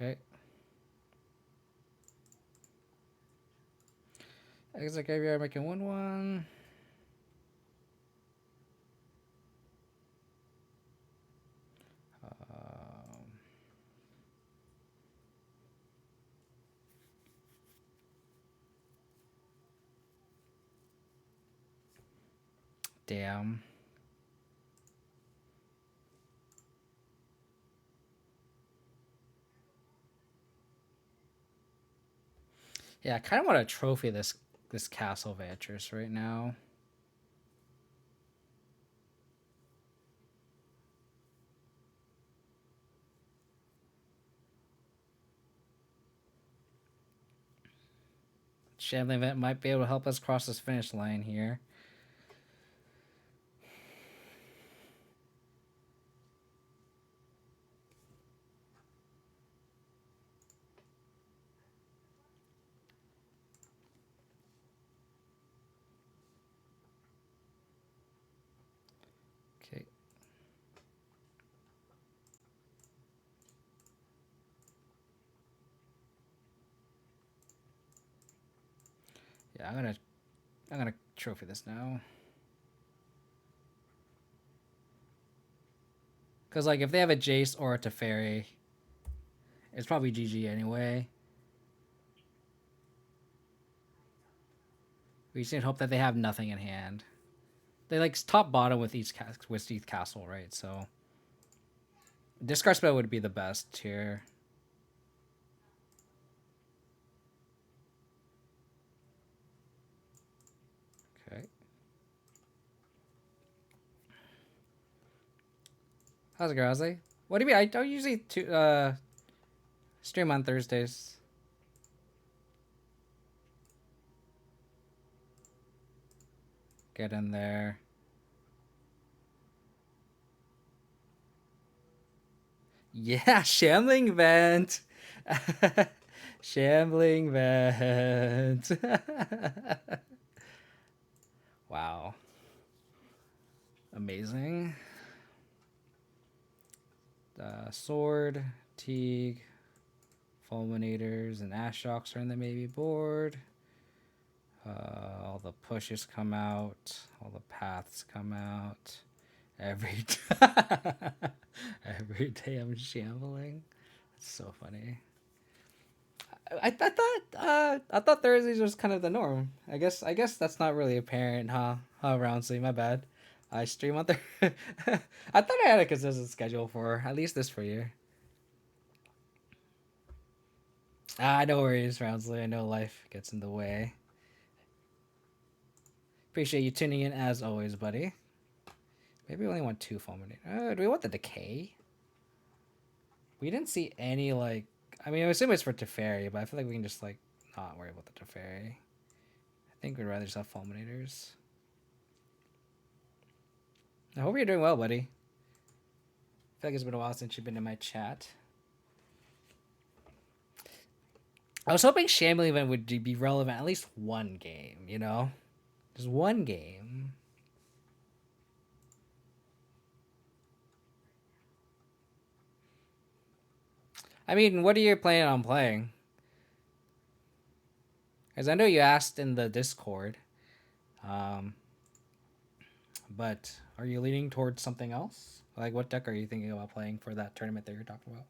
Speaker 1: Okay. Exit graveyard making 1/1. Damn. Yeah, I kind of want to trophy this Castle Ventress right now. Shambling Event might be able to help us cross this finish line here. Okay. Yeah, I'm gonna trophy this now. Cause like if they have a Jace or a Teferi, it's probably GG anyway. We just need to hope that they have nothing in hand. They like top bottom with each castle, right? So discard spell would be the best here. Okay. How's it going, Ozzy? What do you mean? I don't usually stream on Thursdays. Get in there. Yeah, Shambling Vent. Shambling Vent. Wow. Amazing. Sword, Teague, Fulminators, and Ashocks are in the maybe board. All the pushes come out. All the paths come out. Every every day I'm shambling. It's so funny. I thought Thursdays was kind of the norm. I guess that's not really apparent, huh? Roundsley, my bad. I stream on there. I thought I had a consistent schedule for at least this for year. No worries, Roundsley. I know life gets in the way. Appreciate you tuning in as always, buddy. Maybe we only want 2 fulminate. Do we want the decay? We didn't see any like. I mean, I assume it's for Teferi, but I feel like we can just like not worry about the Teferi. I think we'd rather just have fulminators. I hope you're doing well, buddy. I feel like it's been a while since you've been in my chat. I was hoping Shambling event would be relevant at least one game, you know? Just one game. I mean, what are you planning on playing? Because I know you asked in the Discord. But are you leaning towards something else? Like, what deck are you thinking about playing for that tournament that you're talking about?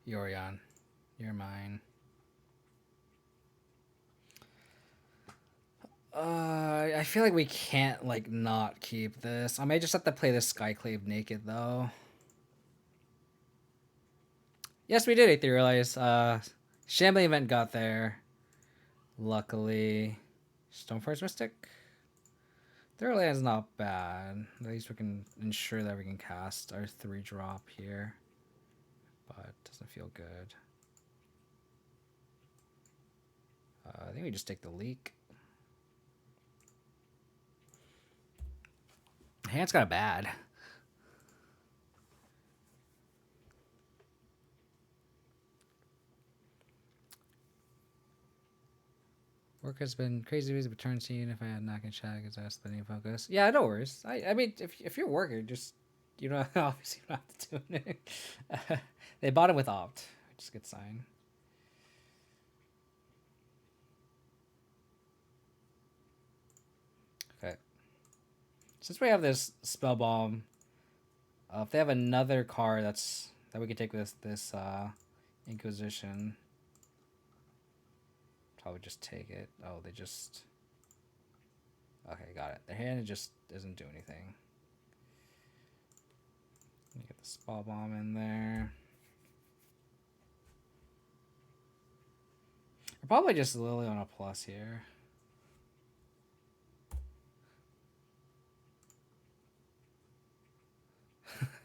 Speaker 1: Yorion, you're mine. I feel like we can't like not keep this. I may just have to play this Skyclave naked though. Yes, we did etherealize. Shambling event got there. Luckily, Stoneforge Mystic. Their land's not bad. At least we can ensure that we can cast our 3-drop here. But it doesn't feel good. I think we just take the leak. Hand's kind of bad. Work has been crazy busy, but turn scene. If I had not in chat, because I was spending focus. Yeah, no worries. I mean, if you're working, just you know, obviously you don't have to do it. They bought it with opt, which is a good sign. Okay. Since we have this spell bomb, if they have another card that we can take with this Inquisition, probably just take it. Oh, they just. Okay, got it. Their hand just doesn't do anything. Get the spell bomb in there. We're probably just Lily on a plus here.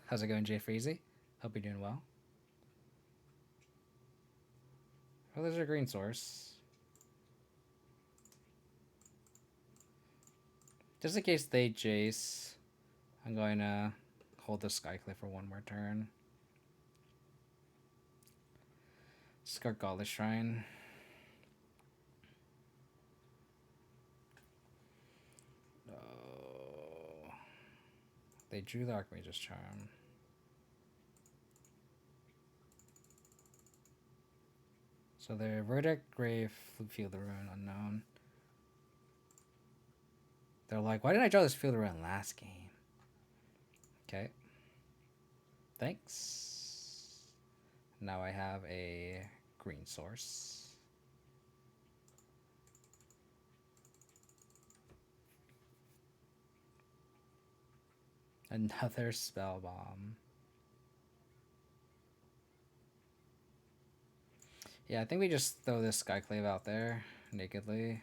Speaker 1: How's it going, Jay Freezy? Hope you're doing well. Oh, there's a green source. Just in case they Jace, I'm going to hold the Skyclave for one more turn. Discard Godless Shrine. Oh. They drew the Archmage's Charm. So they're Verdict, Grave, Field of Ruin, Unknown. They're like, why didn't I draw this Field of Ruin last game? Okay. Thanks. Now I have a green source. Another spell bomb. Yeah, I think we just throw this Skyclave out there nakedly.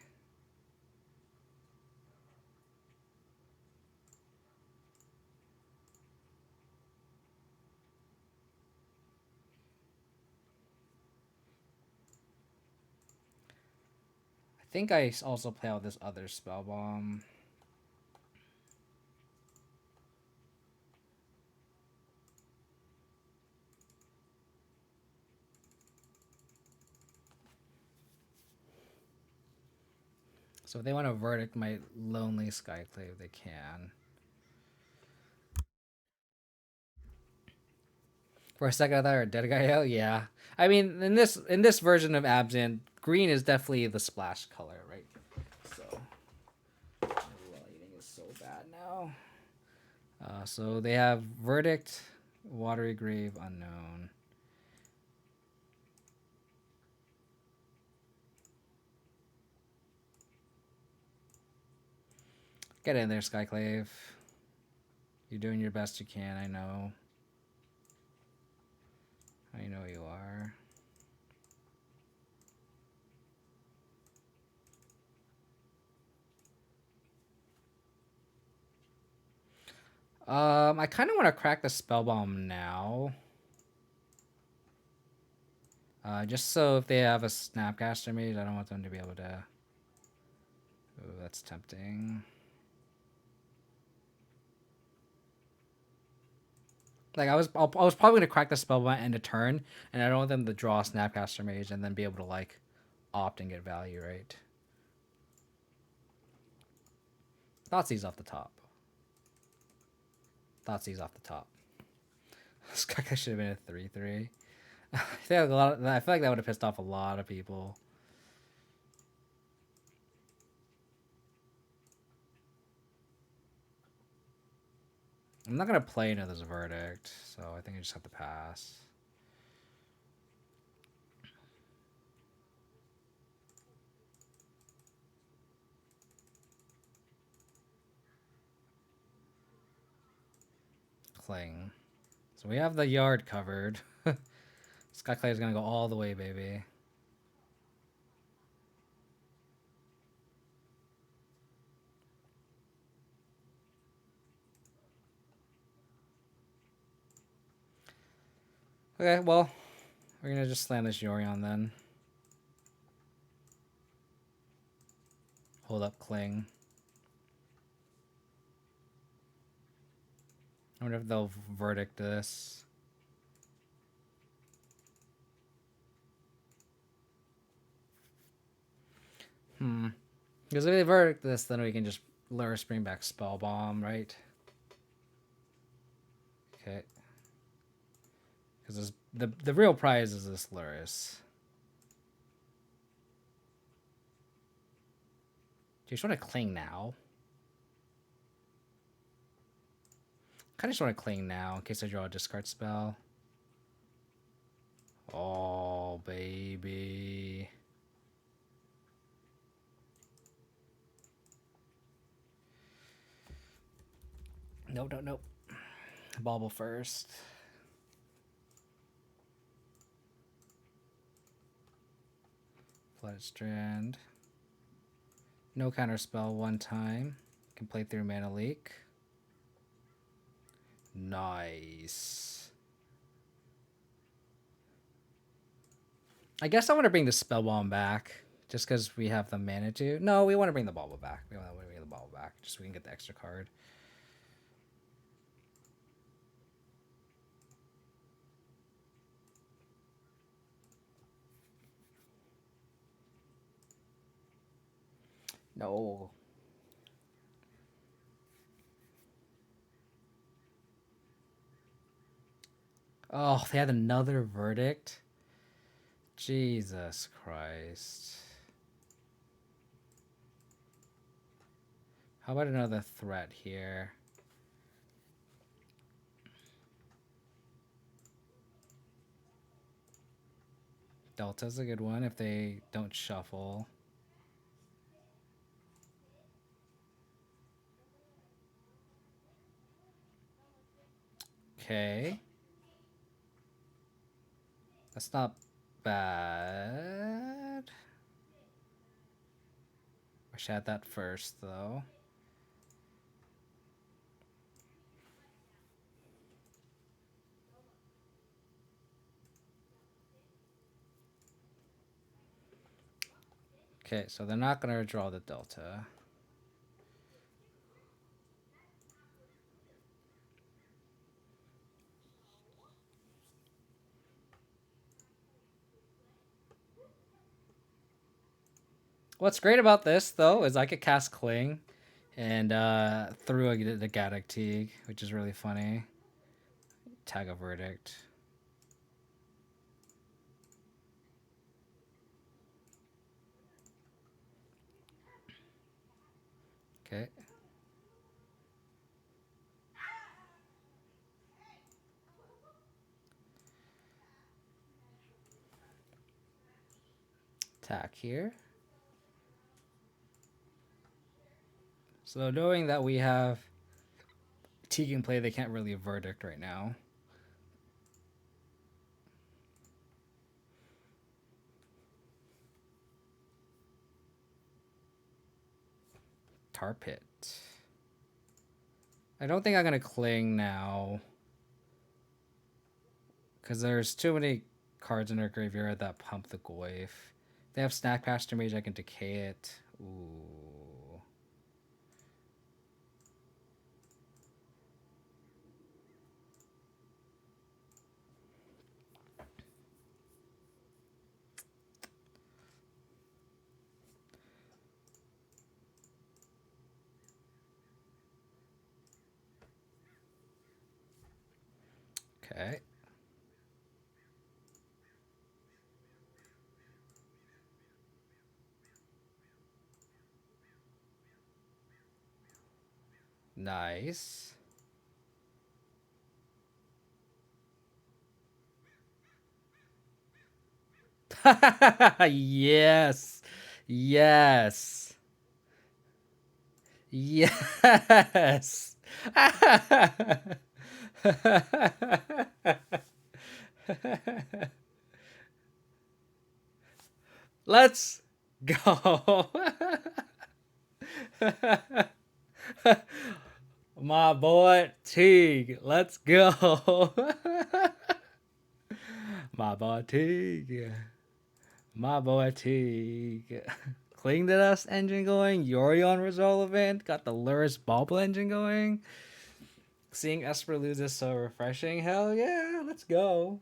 Speaker 1: I think I also play out this other spell bomb. So if they want to verdict my lonely Skyclave, they can. For a second, I thought I heard dead guy. Oh yeah. I mean, in this version of Abzan, green is definitely the splash color, right? So, lighting is so bad now. So they have verdict, watery grave, unknown. Get in there, Skyclave. You're doing your best you can. I know. I know you are. I kind of want to crack the spell bomb now. Just so if they have a Snapcaster Mage, I don't want them to be able to. Ooh, that's tempting. Like I was probably gonna crack the spell bomb end of turn, and I don't want them to draw a Snapcaster Mage and then be able to like opt and get value, right? Thoughtseize off the top. Thoughtseize off the top. This guy should have been a 3/3. I feel like that would have pissed off a lot of people. I'm not gonna play into this verdict, so I think I just have to pass. Cling. So we have the yard covered. Skyclave is gonna go all the way, baby. Okay, well, we're gonna just slam this Yorion then. Hold up, Cling. I wonder if they'll verdict this. Because if they verdict this, then we can just lure spring back spell bomb, right? Okay. Because the real prize is this Luris. Do you just want to cling now? Kind of just want to cling now in case I draw a discard spell. Oh, baby. Nope. Bauble first. Flooded Strand. No counter spell one time. Can play through Mana Leak. Nice. I guess I want to bring the spell bomb back. Just because we have the mana to. No, we want to bring the bauble back. We want to bring the bauble back. Just so we can get the extra card. No. Oh, they had another verdict? Jesus Christ. How about another threat here? Delta's a good one if they don't shuffle. Okay. That's not bad. Wish I had that first, though. Okay, so they're not going to draw the Delta. What's great about this, though, is I could cast Cling and through the Gaddock Teague, which is really funny. Tag a Verdict. attack here. So knowing that we have Teague in play, they can't really verdict right now. Tar Pit. I don't think I'm going to cling now. Because there's too many cards in their graveyard that pump the Goyf. If they have Snack Pastor Mage, I can decay it. Ooh. Okay. Nice. Yes. Yes. Yes. Let's go. My boy Teague. Let's go. My boy Teague. My boy Teague. Cling to Dust engine going. Yorion was relevant. Got the Luris Bauble engine going. Seeing Esper lose is so refreshing. Hell yeah, let's go.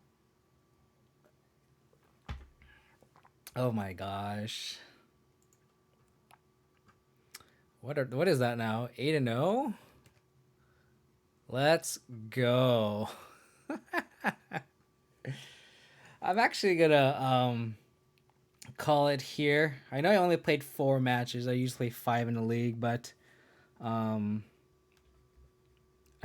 Speaker 1: Oh my gosh. What is that now? 8-0? Let's go. I'm actually gonna call it here. I know I only played 4 matches. I usually play 5 in the league, but I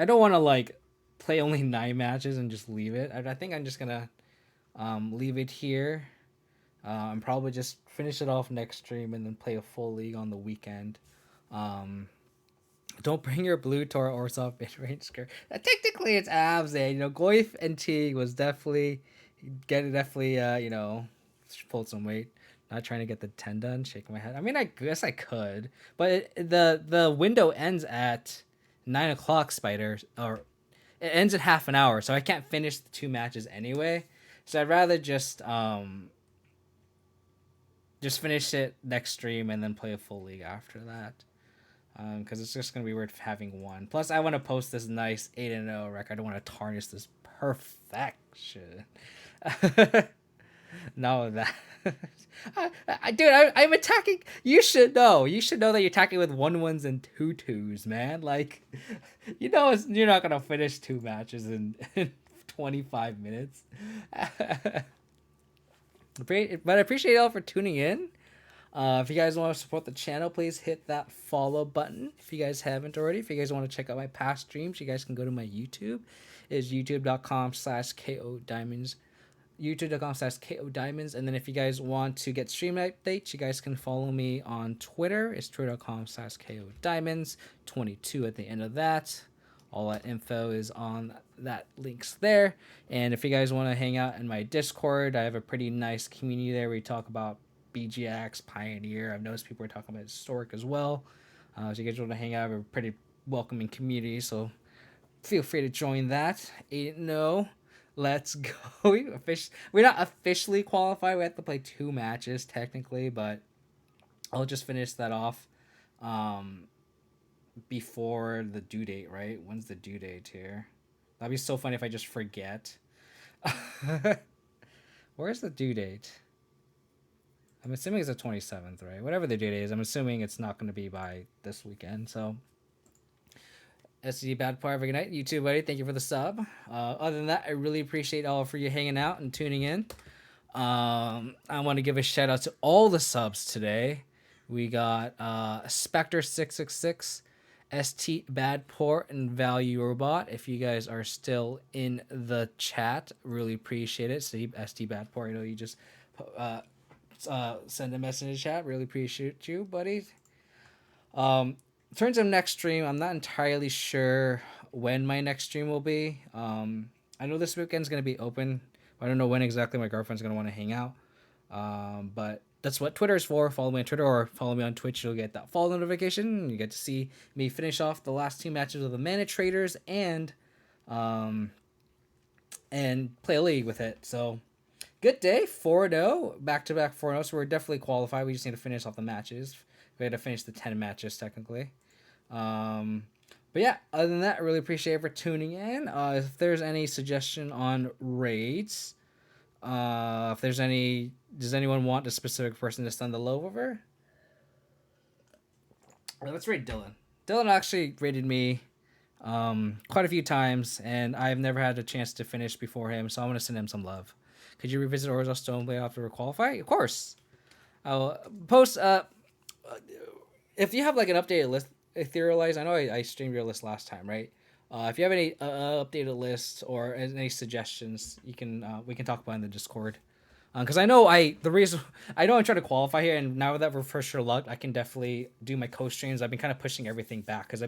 Speaker 1: don't want to like play only 9 matches and just leave it. I think I'm just gonna leave it here. And probably just finish it off next stream and then play a full league on the weekend. Don't bring your blue Tor or soft mid range skirt. Technically, it's Abzan. You know, Goyf and Teague was definitely pulled some weight. Not trying to get the 10 done. Shaking my head. I mean, I guess I could, but the window ends at 9 o'clock. Spider, or it ends at half an hour, so I can't finish the 2 matches anyway. So I'd rather just finish it next stream and then play a full league after that. Because it's just going to be weird having one. Plus, I want to post this nice 8-0 record. I don't want to tarnish this perfection. No, that... I'm attacking... You should know. You should know that you're attacking with 1-1s and 2-2s, man. Like, you're not going to finish 2 matches in 25 minutes. But I appreciate y'all for tuning in. If you guys want to support the channel, please hit that follow button if you guys haven't already. If you guys want to check out my past streams, you guys can go to my YouTube. It's youtube.com/KODiamonds. youtube.com/KODiamonds. And then if you guys want to get stream updates, you guys can follow me on Twitter. It's twitter.com/KODiamonds22 at the end of that. All that info is on that links there. And if you guys want to hang out in my Discord, I have a pretty nice community there where we talk about BGX, Pioneer. I've noticed people are talking about Historic as well. So you guys want to hang out, we have a pretty welcoming community, so feel free to join that. 8-0. Let's go. We're not officially qualified. We have to play 2 matches technically, but I'll just finish that off before the due date, right? When's the due date here? That'd be so funny if I just forget. Where's the due date? I'm assuming it's the 27th, right? Whatever the due date is, I'm assuming it's not going to be by this weekend. So, SCD Bad Part, have a good night. You too, buddy. Thank you for the sub. Other than that, I really appreciate all for you hanging out and tuning in. I want to give a shout out to all the subs today. We got Spectre666, ST Badport, and Value Robot. If you guys are still in the chat, really appreciate it. So ST Badport, you just send a message in the chat. Really appreciate you, buddy. In terms of next stream, I'm not entirely sure when my next stream will be. I know this weekend's gonna be open. I don't know when exactly my girlfriend's gonna want to hang out. But that's what Twitter is for. Follow me on Twitter or follow me on Twitch. You'll get that follow notification. You get to see me finish off the last 2 matches of the Manatraders and play a league with it. So good day, 4-0, back-to-back 4-0. So we're definitely qualified. We just need to finish off the matches. We had to finish the 10 matches technically. But yeah, other than that, I really appreciate it for tuning in. If there's any suggestion on raids, if there's any, does anyone want a specific person to send the low over? Let's raid Dylan. Dylan actually rated me quite a few times, and I've never had a chance to finish before him, so I'm going to send him some love. Could you revisit Orzo Stone Blade after we qualify? Of course. I'll post, if you have like an updated list, Etherealize, I know I streamed your list last time, right? If you have any updated lists or any suggestions, you can we can talk about in the Discord. Because I know the reason I know I'm trying to qualify here, and now that we're for sure luck, I can definitely do my co-streams. I've been kind of pushing everything back because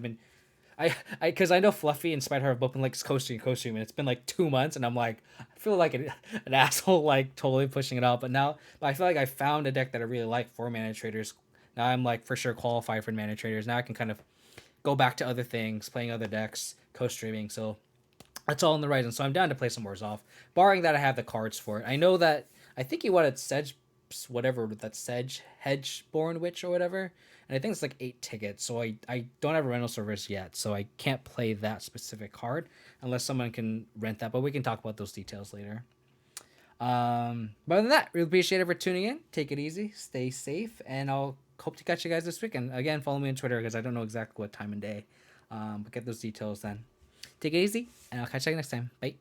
Speaker 1: because I know Fluffy and Spider have both been like coasting, and it's been like 2 months, and I'm like, I feel like an asshole, like totally pushing it out. But I feel like I found a deck that I really like for Manatraders. Now I'm like for sure qualified for Manatraders. Now I can kind of go back to other things, playing other decks, co-streaming. So that's all in the right. And so I'm down to play some more Zoff, barring that I have the cards for it. I know that I think he wanted Sedge, whatever that Sedge Hedgeborn Witch or whatever. And I think it's like 8 tickets, so I don't have a rental service yet, so I can't play that specific card unless someone can rent that, but we can talk about those details later. But other than that, really appreciate it for tuning in. Take it easy, stay safe, and I'll hope to catch you guys this weekend. Again, follow me on Twitter because I don't know exactly what time and day, but get those details then. Take it easy, and I'll catch you next time. Bye.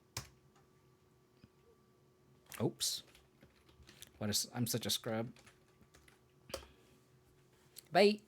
Speaker 1: Oops. I'm such a scrub. Bye.